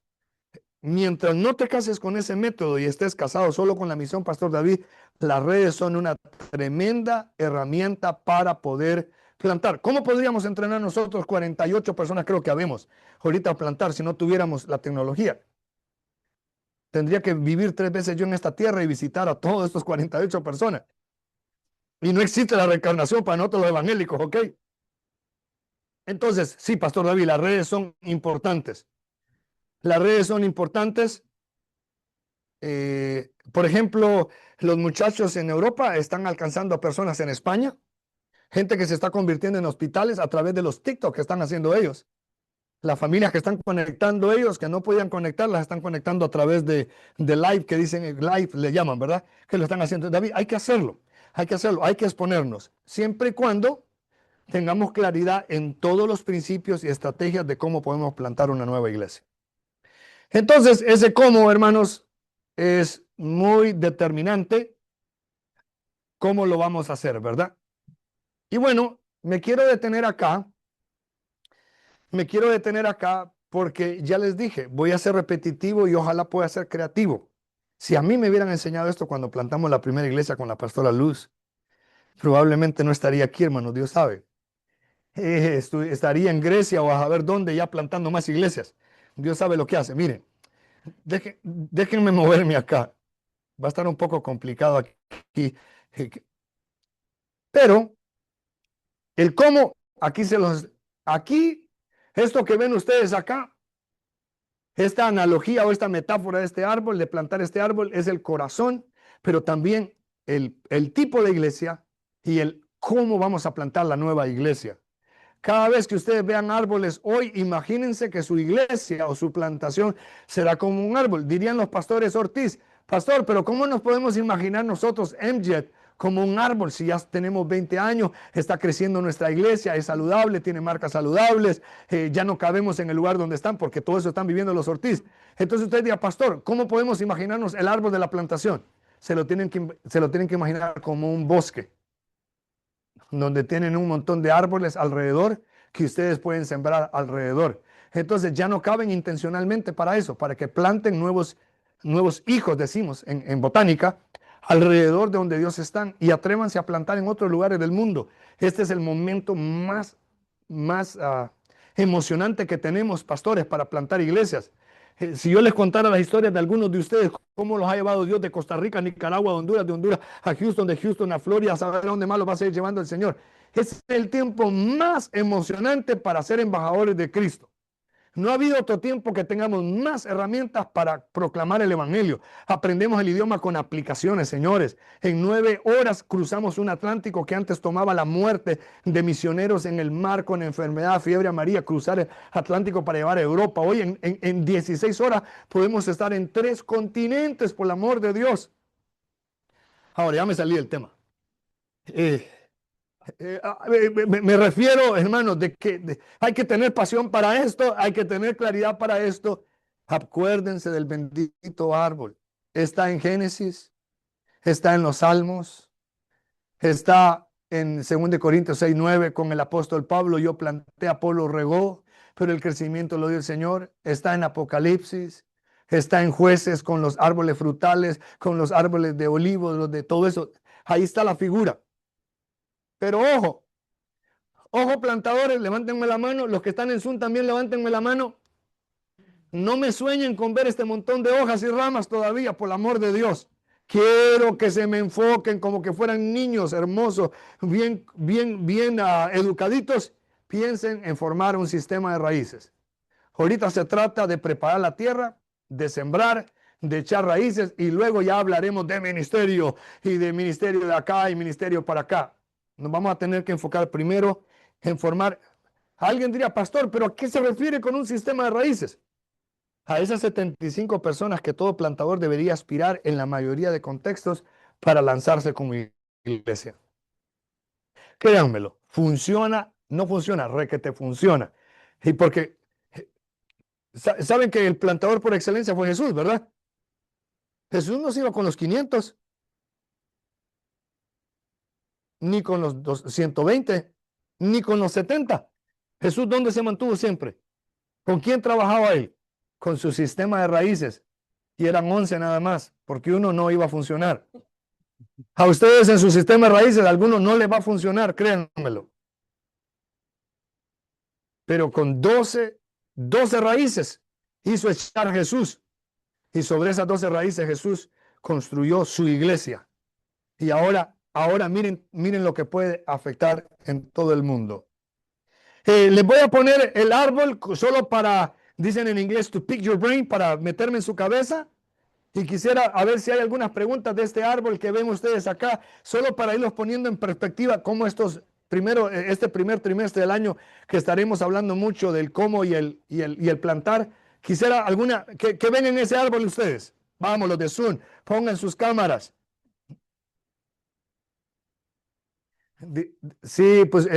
Mientras no te cases con ese método y estés casado solo con la misión Pastor David, las redes son una tremenda herramienta para poder plantar. ¿Cómo podríamos entrenar nosotros 48 personas, creo que habemos, ahorita a plantar si no tuviéramos la tecnología? Tendría que vivir 3 veces yo en esta tierra y visitar a todos estos 48 personas. Y no existe la reencarnación para nosotros los evangélicos, ¿ok? Entonces, sí, Pastor David, las redes son importantes. Las redes son importantes. Por ejemplo, los muchachos en Europa están alcanzando a personas en España. Gente que se está convirtiendo en hospitales a través de los TikTok que están haciendo ellos. Las familias que están conectando ellos, que no podían conectar, las están conectando a través de live, que dicen live, le llaman, ¿verdad? Que lo están haciendo. David, hay que hacerlo, hay que exponernos, siempre y cuando tengamos claridad en todos los principios y estrategias de cómo podemos plantar una nueva iglesia. Entonces, ese cómo, hermanos, es muy determinante cómo lo vamos a hacer, ¿verdad? Y bueno, me quiero detener acá porque ya les dije, voy a ser repetitivo y ojalá pueda ser creativo. Si a mí me hubieran enseñado esto cuando plantamos la primera iglesia con la pastora Luz, probablemente no estaría aquí, hermanos, Dios sabe. Estaría en Grecia o a saber dónde ya plantando más iglesias. Dios sabe lo que hace. Miren, déjenme moverme acá. Va a estar un poco complicado aquí. Pero el cómo, aquí, esto que ven ustedes acá, esta analogía o esta metáfora de este árbol, de plantar este árbol, es el corazón, pero también el tipo de iglesia y el cómo vamos a plantar la nueva iglesia. Cada vez que ustedes vean árboles hoy, imagínense que su iglesia o su plantación será como un árbol. Dirían los pastores Ortiz, pastor, pero ¿cómo nos podemos imaginar nosotros, MJET, como un árbol si ya tenemos 20 años, está creciendo nuestra iglesia, es saludable, tiene marcas saludables, ya no cabemos en el lugar donde están porque todo eso están viviendo los Ortiz? Entonces usted dirá, pastor, ¿cómo podemos imaginarnos el árbol de la plantación? Se lo tienen que imaginar como un bosque, donde tienen un montón de árboles alrededor que ustedes pueden sembrar alrededor. Entonces ya no caben intencionalmente para eso, para que planten nuevos hijos, decimos en botánica, alrededor de donde Dios están, y atrévanse a plantar en otros lugares del mundo. Este es el momento más emocionante que tenemos, pastores, para plantar iglesias. Si yo les contara las historias de algunos de ustedes, cómo los ha llevado Dios de Costa Rica a Nicaragua, de Honduras a Houston, de Houston a Florida, a saber a dónde más los va a seguir llevando el Señor. Es el tiempo más emocionante para ser embajadores de Cristo. No ha habido otro tiempo que tengamos más herramientas para proclamar el evangelio. Aprendemos el idioma con aplicaciones, señores. En 9 horas cruzamos un Atlántico que antes tomaba la muerte de misioneros en el mar con enfermedad, fiebre amarilla, cruzar el Atlántico para llevar a Europa. Hoy en 16 horas podemos estar en 3 continentes, por el amor de Dios. Ahora ya me salí del tema. Me refiero, hermanos, de que hay que tener pasión para esto, hay que tener claridad para esto. Acuérdense del bendito árbol. Está en Génesis, está en los Salmos, está en 2 Corintios 6:9 con el apóstol Pablo. Yo planté, Apolo regó, pero el crecimiento lo dio el Señor. Está en Apocalipsis, está en Jueces con los árboles frutales, con los árboles de olivos, de todo eso. Ahí está la figura. Pero ojo plantadores, levántenme la mano. Los que están en Zoom también levántenme la mano. No me sueñen con ver este montón de hojas y ramas todavía, por el amor de Dios. Quiero que se me enfoquen como que fueran niños hermosos, bien educaditos. Piensen en formar un sistema de raíces. Ahorita se trata de preparar la tierra, de sembrar, de echar raíces, y luego ya hablaremos de ministerio y de ministerio de acá y ministerio para acá. Nos vamos a tener que enfocar primero en formar. Alguien diría, pastor, ¿pero a qué se refiere con un sistema de raíces? A esas 75 personas que todo plantador debería aspirar en la mayoría de contextos para lanzarse como iglesia. Créanmelo, funciona, no funciona, requete funciona. Y porque saben que el plantador por excelencia fue Jesús, ¿verdad? Jesús no se iba con los 500, ni con los 120, ni con los 70. Jesús, ¿dónde se mantuvo siempre? ¿Con quién trabajaba él? Con su sistema de raíces. Y eran 11 nada más, porque uno no iba a funcionar. A ustedes en su sistema de raíces, a algunos no les va a funcionar, créanmelo. Pero con 12 raíces hizo echar a Jesús. Y sobre esas 12 raíces Jesús construyó su iglesia. Y ahora miren lo que puede afectar en todo el mundo. Les voy a poner el árbol solo para, dicen en inglés, to pick your brain, para meterme en su cabeza. Y quisiera a ver si hay algunas preguntas de este árbol que ven ustedes acá, solo para irlos poniendo en perspectiva cómo este primer trimestre del año, que estaremos hablando mucho del cómo y el plantar. Quisiera alguna, ¿qué ven en ese árbol ustedes? Vamos, los de Zoom, pongan sus cámaras. Sí, pues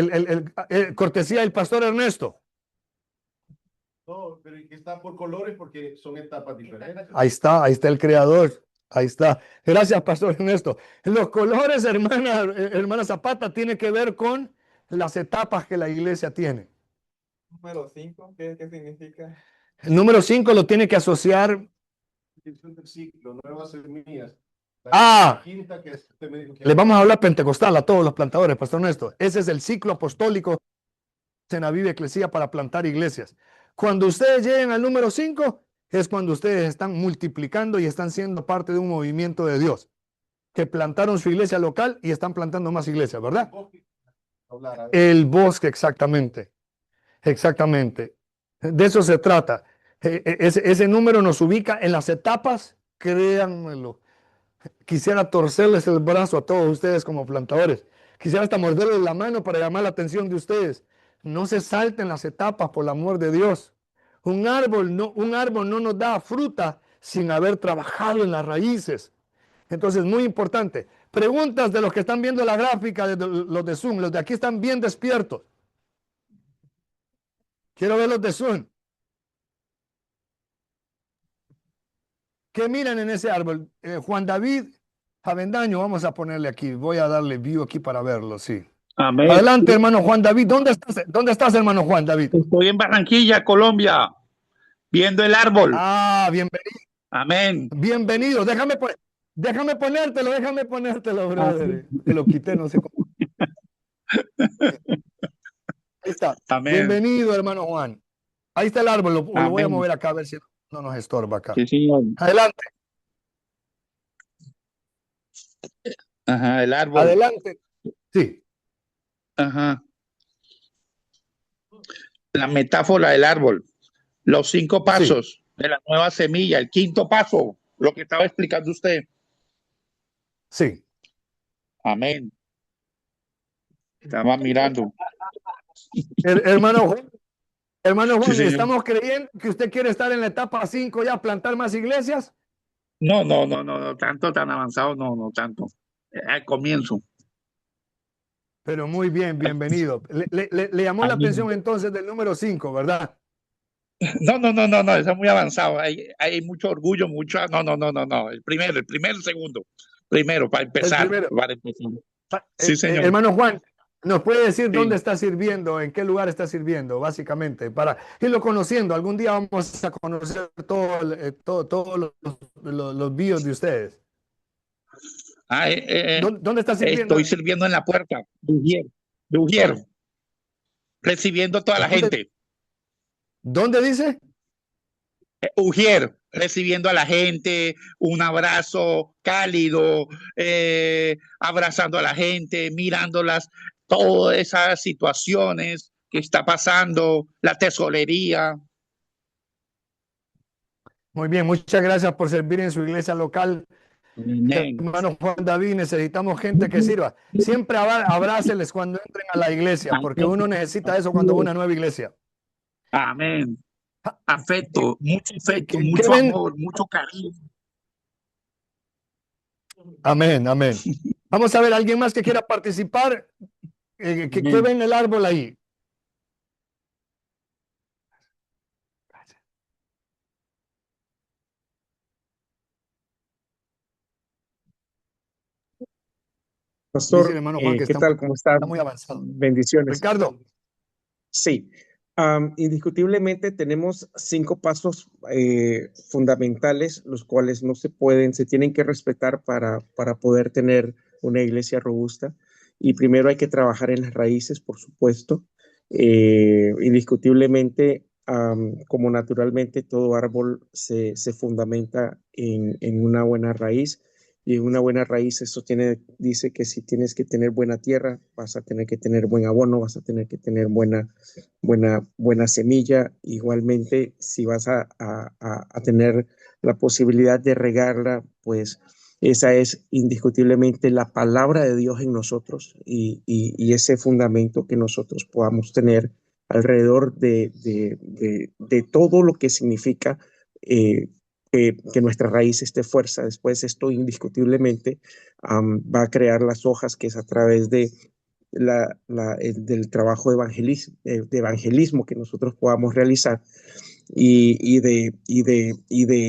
cortesía del pastor Ernesto. No, pero que está por colores porque son etapas diferentes. Ahí está el creador. Ahí está. Gracias, pastor Ernesto. Los colores, hermana Zapata, tiene que ver con las etapas que la iglesia tiene. Número 5, ¿qué significa? El número 5 lo tiene que asociar. Es un ciclo, nuevas semillas. Ah, Quinta que usted me dijo que les vamos a hablar pentecostal a todos los plantadores, pastor Ernesto. Ese es el ciclo apostólico en la Viva Eclesia para plantar iglesias. Cuando ustedes lleguen al número 5, es cuando ustedes están multiplicando y están siendo parte de un movimiento de Dios, que plantaron su iglesia local y están plantando más iglesias, ¿verdad? El bosque, exactamente. Exactamente. De eso se trata. Ese número nos ubica en las etapas, créanmelo. Quisiera torcerles el brazo a todos ustedes como plantadores. Quisiera hasta morderles la mano para llamar la atención de ustedes. No se salten las etapas, por el amor de Dios. Un árbol no nos da fruta sin haber trabajado en las raíces. Entonces, muy importante. Preguntas de los que están viendo la gráfica, de los de Zoom. Los de aquí están bien despiertos. Quiero ver los de Zoom. ¿Qué miran en ese árbol? Juan David Avendaño, vamos a ponerle aquí. Voy a darle view aquí para verlo, sí. Amén. Adelante, hermano Juan David. ¿Dónde estás, hermano Juan David? Estoy en Barranquilla, Colombia, viendo el árbol. Ah, bienvenido. Amén. Bienvenido. Déjame ponértelo, brother. Te lo quité, no sé cómo. Ahí está. Amén. Bienvenido, hermano Juan. Ahí está el árbol. Lo voy a Amén. mover acá a ver si no nos estorba acá. Sí, señor. Adelante. Ajá, el árbol. Adelante. Sí. Ajá. La metáfora del árbol. Los 5 pasos de la nueva semilla. El 5.º paso, lo que estaba explicando usted. Sí. Amén. Estaba mirando. Hermano Juan, Sí, señor. ¿estamos creyendo que usted quiere estar en la etapa 5 ya, plantar más iglesias? No, tanto, tan avanzado, no tanto. Al comienzo. Pero muy bien, bienvenido. Le llamó la Amén. atención entonces del número 5, ¿verdad? No, eso es muy avanzado. Hay mucho orgullo, no. El primero, el segundo. Primero, para El empezar. primero. Sí, señor. Hermano Juan, ¿nos puede decir Sí. dónde está sirviendo, en qué lugar está sirviendo, básicamente? Para irlo conociendo. Algún día vamos a conocer todos los bios de ustedes. ¿Dónde está sirviendo? Estoy sirviendo en la puerta, de Ujier, recibiendo a toda la gente. ¿Dónde dice? Ujier, recibiendo a la gente, un abrazo cálido, abrazando a la gente, mirándolas, todas esas situaciones que está pasando, la tesorería. Muy bien, muchas gracias por servir en su iglesia local. Amén. Hermano Juan David, necesitamos gente que sirva. Siempre abráceles cuando entren a la iglesia, porque uno necesita eso cuando va a una nueva iglesia. Amén. Afecto, mucho afecto, ¿Qué mucho ven? amor, mucho cariño. Amén, amén. Vamos a ver, ¿alguien más que quiera participar? ¿Qué ven en el árbol ahí? Dice el Pastor, hermano Juan que ¿qué tal? ¿Cómo está? está muy avanzado. Bendiciones. Ricardo, Sí, indiscutiblemente tenemos 5 pasos fundamentales, los cuales no se tienen que respetar para poder tener una iglesia robusta. Y primero hay que trabajar en las raíces, por supuesto. Indiscutiblemente, como naturalmente todo árbol se fundamenta en una buena raíz. Y en una buena raíz, dice que si tienes que tener buena tierra, vas a tener que tener buen abono, vas a tener que tener buena semilla. Igualmente, si vas a tener la posibilidad de regarla, pues esa es indiscutiblemente la palabra de Dios en nosotros y ese fundamento que nosotros podamos tener alrededor de todo lo que significa que nuestra raíz esté fuerza. Después esto indiscutiblemente va a crear las hojas, que es a través del trabajo de evangelismo que nosotros podamos realizar y de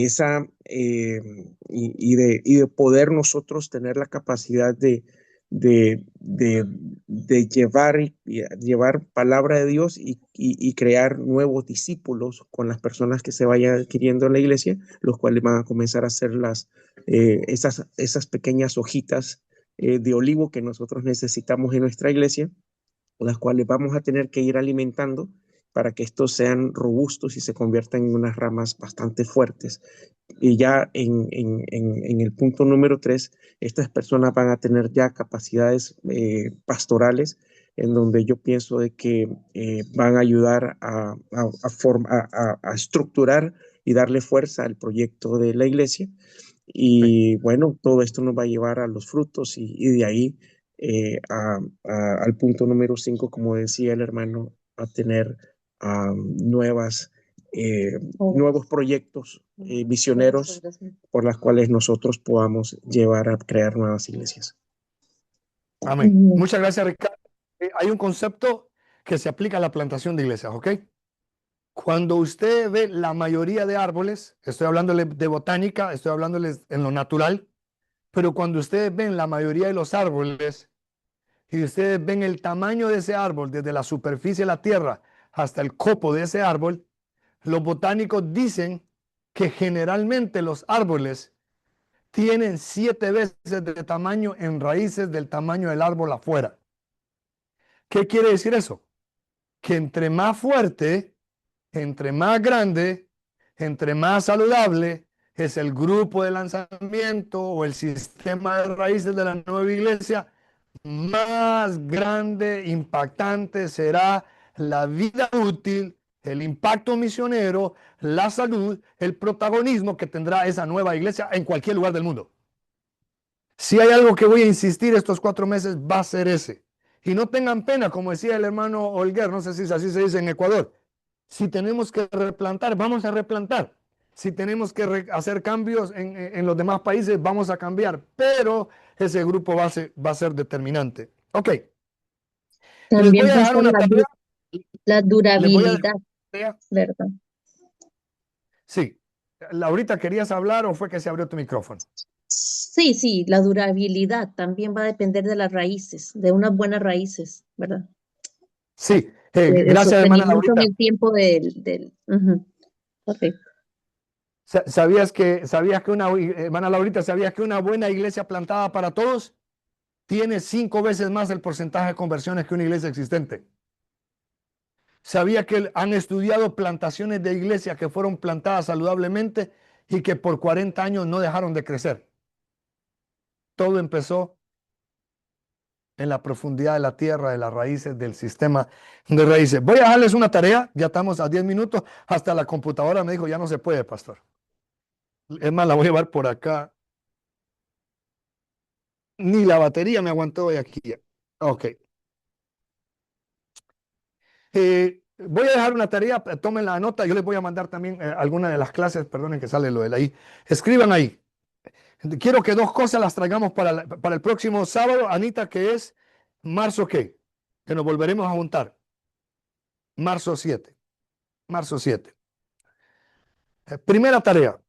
esa y de poder nosotros tener la capacidad de llevar palabra de Dios y crear nuevos discípulos con las personas que se vayan adquiriendo en la iglesia, los cuales van a comenzar a hacer esas pequeñas hojitas de olivo que nosotros necesitamos en nuestra iglesia, las cuales vamos a tener que ir alimentando para que estos sean robustos y se conviertan en unas ramas bastante fuertes. Y ya en el punto número 3, estas personas van a tener ya capacidades pastorales, en donde yo pienso de que van a ayudar a estructurar y darle fuerza al proyecto de la iglesia. Y bueno, todo esto nos va a llevar a los frutos y de ahí al punto número 5, como decía el hermano, a tener nuevas, nuevos proyectos misioneros por las cuales nosotros podamos llevar a crear nuevas iglesias. amén. Muchas gracias, Ricardo. Hay un concepto que se aplica a la plantación de iglesias, ¿ok? Cuando usted ve la mayoría de árboles, estoy hablándole de botánica, estoy hablándoles en lo natural, pero cuando ustedes ven la mayoría de los árboles y ustedes ven el tamaño de ese árbol desde la superficie de la tierra hasta el copo de ese árbol, los botánicos dicen que generalmente los árboles tienen 7 veces de tamaño en raíces del tamaño del árbol afuera. ¿Qué quiere decir eso? Que entre más fuerte, entre más grande, entre más saludable es el grupo de lanzamiento o el sistema de raíces de la nueva iglesia, más grande, impactante será la vida útil, el impacto misionero, la salud, el protagonismo que tendrá esa nueva iglesia en cualquier lugar del mundo. Si hay algo que voy a insistir estos 4 meses, va a ser ese. Y no tengan pena, como decía el hermano Olguer, no sé si así se dice en Ecuador. Si tenemos que replantar, vamos a replantar. Si tenemos que hacer cambios en los demás países, vamos a cambiar. Pero ese grupo va a ser determinante. Ok. Les voy También a dejar pasó una tarea. la Les voy a dejar durabilidad, una tarea. ¿verdad? Sí. Laurita, ¿querías hablar o fue que se abrió tu micrófono? Sí, sí, la durabilidad también va a depender de las raíces, de unas buenas raíces, ¿verdad? Sí. El Gracias, hermana sostenimiento en Laurita. el tiempo ujú, correcto. ¿Sabías que hermana Laurita, sabías que una buena iglesia plantada para todos tiene 5 veces más el porcentaje de conversiones que una iglesia existente? ¿Sabía que han estudiado plantaciones de iglesias que fueron plantadas saludablemente y que por 40 años no dejaron de crecer? Todo empezó en la profundidad de la tierra, de las raíces, del sistema de raíces. Voy a dejarles una tarea, ya estamos a 10 minutos, hasta la computadora me dijo, ya no se puede, pastor. Es más, la voy a llevar por acá. Ni la batería me aguantó hoy aquí. Ok. Voy a dejar una tarea, tomen la nota, yo les voy a mandar también alguna de las clases, perdonen que sale lo de ahí. Escriban ahí. Quiero que 2 cosas las traigamos para el próximo sábado, Anita, que es marzo ¿qué? Que nos volveremos a juntar. Marzo 7. Marzo 7. Primera tarea.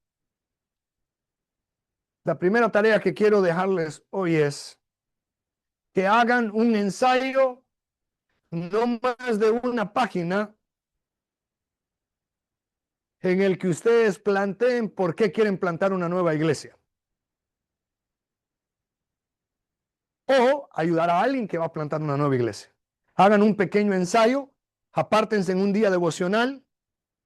La primera tarea que quiero dejarles hoy es que hagan un ensayo, no más de una página, en el que ustedes planteen por qué quieren plantar una nueva iglesia. O ayudar a alguien que va a plantar una nueva iglesia. Hagan un pequeño ensayo, apártense en un día devocional,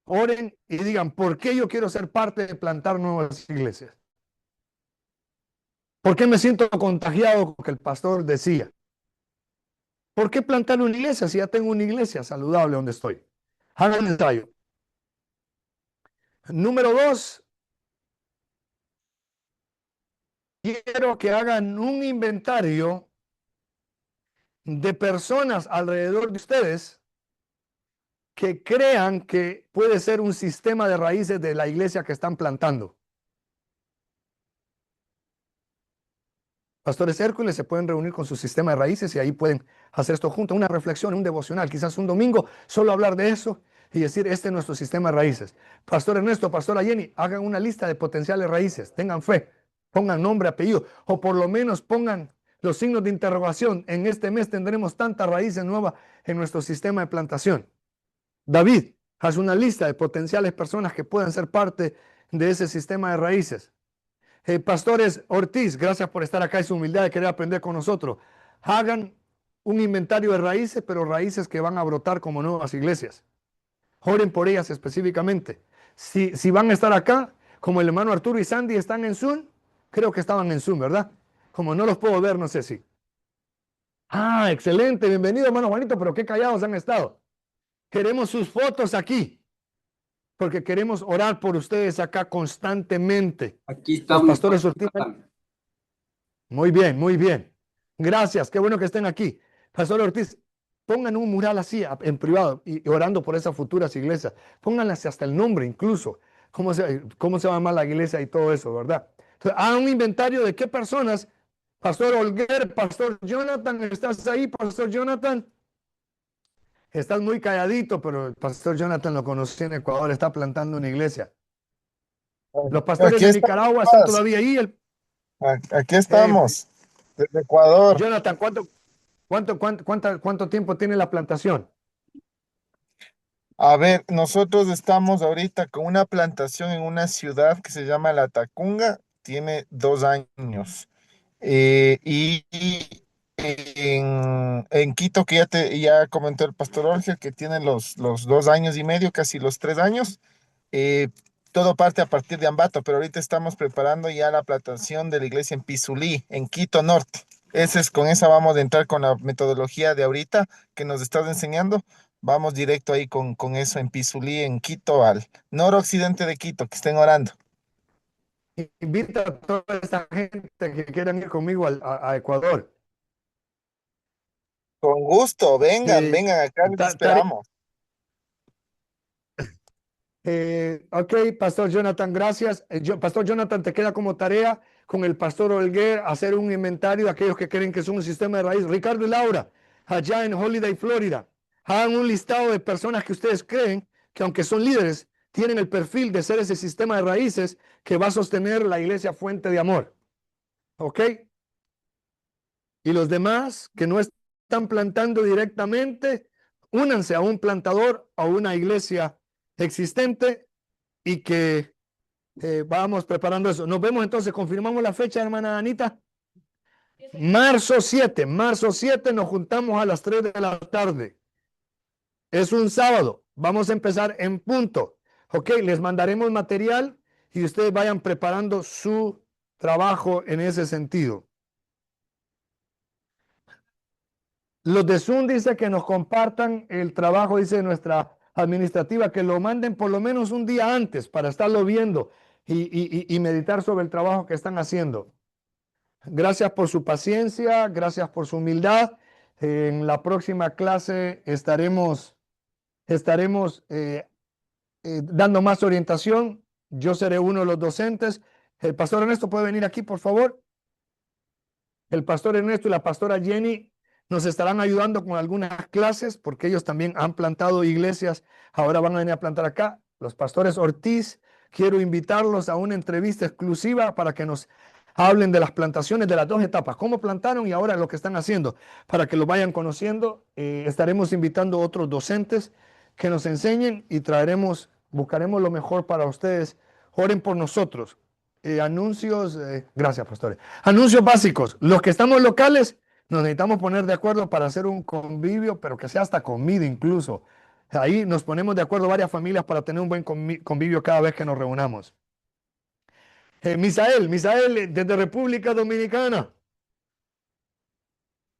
oren y digan, ¿por qué yo quiero ser parte de plantar nuevas iglesias? ¿Por qué me siento contagiado con lo que el pastor decía? ¿Por qué plantar una iglesia si ya tengo una iglesia saludable donde estoy? Hagan un ensayo. Número 2, quiero que hagan un inventario de personas alrededor de ustedes que crean que puede ser un sistema de raíces de la iglesia que están plantando. Pastores Hércules se pueden reunir con su sistema de raíces y ahí pueden hacer esto junto, una reflexión, un devocional, quizás un domingo, solo hablar de eso y decir, este es nuestro sistema de raíces. Pastor Ernesto, Pastora Jenny, hagan una lista de potenciales raíces, tengan fe, pongan nombre, apellido, o por lo menos pongan los signos de interrogación. En este mes tendremos tantas raíces nuevas en nuestro sistema de plantación. David, haz una lista de potenciales personas que puedan ser parte de ese sistema de raíces. Pastores Ortiz, gracias por estar acá y su humildad de querer aprender con nosotros. Hagan un inventario de raíces, pero raíces que van a brotar como nuevas iglesias. Oren por ellas específicamente. Si van a estar acá, como el hermano Arturo y Sandy están en Zoom, creo que estaban en Zoom, ¿verdad? Como no los puedo ver, no sé si. Ah, excelente, bienvenido hermano Juanito, pero qué callados han estado. Queremos sus fotos aquí, porque queremos orar por ustedes acá constantemente. Aquí Los estamos. pastores Ortiz. Muy bien, muy bien. Gracias, qué bueno que estén aquí. Pastor Ortiz, pongan un mural así en privado y orando por esas futuras iglesias. Pónganlas hasta el nombre incluso. ¿Cómo se va a llamar la iglesia y todo eso, verdad? Entonces, hagan un inventario de qué personas. Pastor Olguer, Pastor Jonathan, ¿estás ahí, Pastor Jonathan? Estás muy calladito, pero el Pastor Jonathan lo conocí en Ecuador, está plantando una iglesia. Los pastores Aquí de Nicaragua están estamos. todavía ahí. Aquí estamos, desde Ecuador. Jonathan, ¿cuánto tiempo tiene la plantación? A ver, nosotros estamos ahorita con una plantación en una ciudad que se llama La Tacunga, tiene 2 años. Y en Quito, que ya comentó el pastor Jorge, que tiene los 2 años y medio, casi los 3 años. eh, Todo parte a partir de Ambato, pero ahorita estamos preparando ya la plantación de la iglesia en Pizulí, en Quito Norte. Con esa vamos a entrar con la metodología de ahorita que nos estás enseñando. Vamos directo ahí con eso en Pizulí, en Quito, al noroccidente de Quito, que estén orando. Invita a toda esta gente que quieran ir conmigo a Ecuador. Con gusto, vengan acá, les Ta- tare- esperamos. Ok, Pastor Jonathan, gracias. Pastor Jonathan, te queda como tarea con el Pastor Olguer hacer un inventario de aquellos que creen que son un sistema de raíz. Ricardo y Laura, allá en Holiday, Florida, hagan un listado de personas que ustedes creen que, aunque son líderes, tienen el perfil de ser ese sistema de raíces que va a sostener la iglesia Fuente de Amor. ¿Ok? Y los demás que no están plantando directamente, únanse a un plantador o una iglesia existente y que vamos preparando eso. Nos vemos entonces, confirmamos la fecha, hermana Anita. Marzo 7 nos juntamos a las 3 de la tarde. Es un sábado, vamos a empezar en punto. Ok, les mandaremos material y ustedes vayan preparando su trabajo en ese sentido. Los de Zoom dice que nos compartan el trabajo, dice nuestra administrativa, que lo manden por lo menos un día antes para estarlo viendo y meditar sobre el trabajo que están haciendo. Gracias por su paciencia, gracias por su humildad. En la próxima clase estaremos dando más orientación. Yo seré uno de los docentes. El pastor Ernesto puede venir aquí, por favor. El pastor Ernesto y la pastora Jenny nos estarán ayudando con algunas clases porque ellos también han plantado iglesias. Ahora van a venir a plantar acá. Los pastores Ortiz, quiero invitarlos a una entrevista exclusiva para que nos hablen de las plantaciones de las dos etapas, cómo plantaron y ahora lo que están haciendo, para que lo vayan conociendo. Estaremos invitando a otros docentes que nos enseñen y buscaremos lo mejor para ustedes. Oren por nosotros. Anuncios, gracias, pastores. Anuncios básicos. Los que estamos locales, nos necesitamos poner de acuerdo para hacer un convivio, pero que sea hasta comida incluso. Ahí nos ponemos de acuerdo varias familias para tener un buen convivio cada vez que nos reunamos. Misael, desde República Dominicana.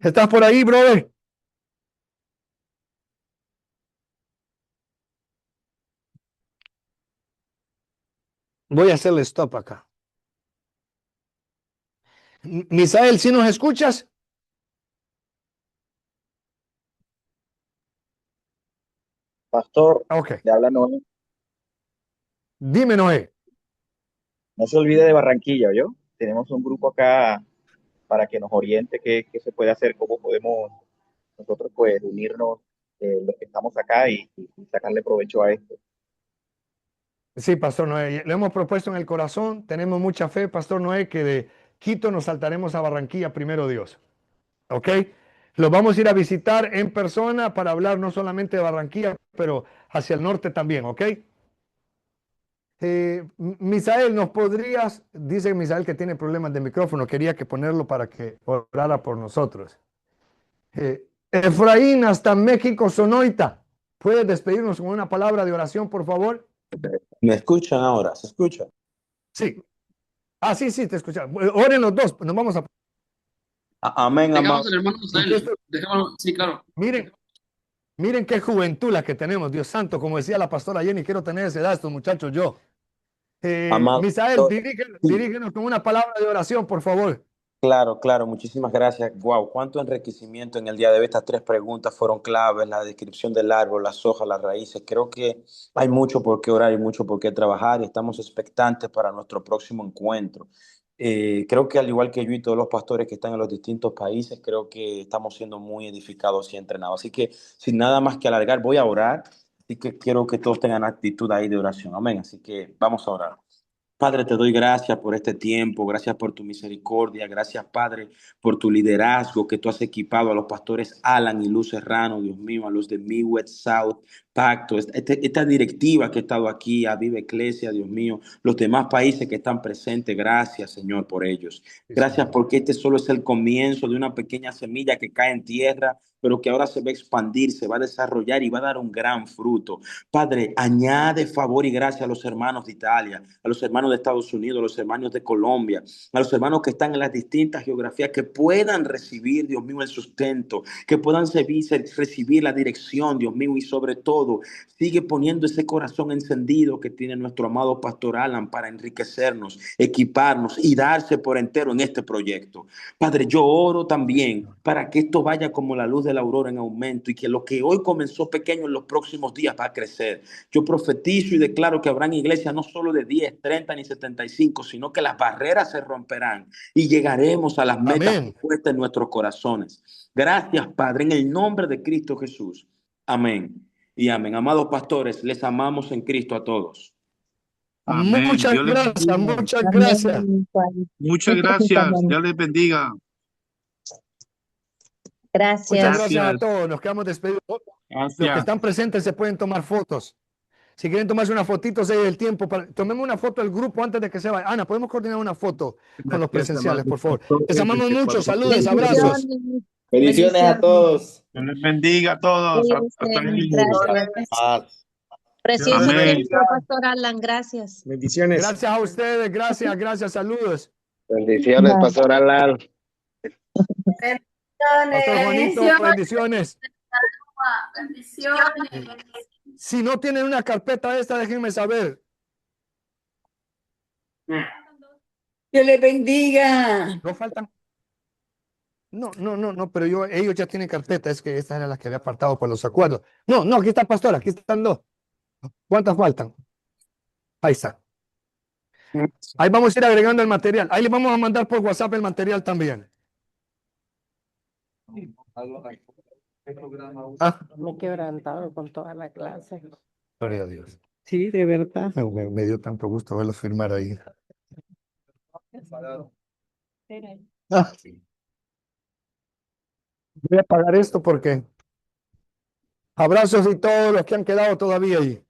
¿Estás por ahí, brother? Voy a hacerle stop acá. Misael, ¿sí nos escuchas? Pastor, Ok. le habla Noé. Dime, Noé. No se olvide de Barranquilla, ¿yo? Tenemos un grupo acá para que nos oriente qué se puede hacer, cómo podemos nosotros pues unirnos los que estamos acá y sacarle provecho a esto. Sí, Pastor Noé, lo hemos propuesto en el corazón, tenemos mucha fe, Pastor Noé, que de Quito nos saltaremos a Barranquilla, primero Dios. ¿Ok? Los vamos a ir a visitar en persona para hablar no solamente de Barranquilla, pero hacia el norte también, ¿ok? Misael, ¿nos podrías? Dice Misael que tiene problemas de micrófono, quería que ponerlo para que orara por nosotros. Efraín, hasta México, Sonoita, ¿puedes despedirnos con una palabra de oración, por favor? ¿Me escuchan ahora? ¿Se escucha? Sí. Ah, sí, te escuchamos. Oren los dos, nos vamos a... Amén, amado. Dejamos al hermano José. Sí, claro. Miren qué juventud la que tenemos, Dios santo, como decía la pastora Jenny, quiero tener esa edad, estos muchachos yo. Amado. Misael, dirígenos con una palabra de oración, por favor. Claro, claro, muchísimas gracias. Wow, cuánto enriquecimiento en el día de hoy. Estas tres preguntas fueron claves, la descripción del árbol, las hojas, las raíces. Creo que hay mucho por qué orar y mucho por qué trabajar y estamos expectantes para nuestro próximo encuentro. Creo que al igual que yo y todos los pastores que están en los distintos países, creo que estamos siendo muy edificados y entrenados. Así que sin nada más que alargar, voy a orar. Así que quiero que todos tengan actitud ahí de oración. Amén. Así que vamos a orar. Padre, te doy gracias por este tiempo, gracias por tu misericordia, gracias, Padre, por tu liderazgo que tú has equipado a los pastores Alan y Luz Serrano, Dios mío, a los de Midwest South Pacto, esta directiva que ha estado aquí, a Viva Iglesia, Dios mío, los demás países que están presentes, gracias, Señor, por ellos. Gracias porque este solo es el comienzo de una pequeña semilla que cae en tierra, pero que ahora se va a expandir, se va a desarrollar y va a dar un gran fruto. Padre, añade favor y gracia a los hermanos de Italia, a los hermanos de Estados Unidos, a los hermanos de Colombia, a los hermanos que están en las distintas geografías, que puedan recibir, Dios mío, el sustento, que puedan recibir la dirección, Dios mío, y sobre todo, sigue poniendo ese corazón encendido que tiene nuestro amado pastor Alan para enriquecernos, equiparnos y darse por entero en este proyecto. Padre, yo oro también para que esto vaya como la luz de la aurora en aumento y que lo que hoy comenzó pequeño en los próximos días va a crecer. Yo profetizo y declaro que habrán iglesias no solo de 10, 30 ni 75, sino que las barreras se romperán y llegaremos a las metas puestas en nuestros corazones. Gracias, Padre, en el nombre de Cristo Jesús. Amén y amén. Amados pastores, les amamos en Cristo a todos. Amén. Muchas Dios les gracias, bendiga. muchas gracias. Muchas gracias. Dios les bendiga. Gracias. Muchas gracias a todos. Nos quedamos despedidos. Los que Gracias. están presentes se pueden tomar fotos. Si quieren tomarse una fotito, se el tiempo. Tomemos una foto del grupo antes de que se vaya. Ana, ¿podemos coordinar una foto con los presenciales, por favor? Les amamos mucho. Saludos, abrazos. Bendiciones a todos. Dios les bendiga a todos. Hasta luego. Gracias. Precioso Amén. tiempo, Pastor Alan. Gracias. Bendiciones. Gracias a ustedes. Gracias. Saludos. Bendiciones, Bye. Pastor Alan. Pastor Juanito, bendiciones. Bendiciones. Si no tienen una carpeta esta, déjenme saber. Que le bendiga. No faltan. No, pero ellos ya tienen carpeta, es que esta era la que había apartado por los acuerdos. No, aquí está pastor, aquí están dos. ¿Cuántas faltan? Ahí está. Ahí vamos a ir agregando el material. Ahí le vamos a mandar por WhatsApp el material también. Me he quebrantado con toda la clase. Gloria a Dios. Sí, de verdad. Me dio tanto gusto verlos firmar ahí. Ah, voy a apagar esto porque abrazos y todos los que han quedado todavía ahí.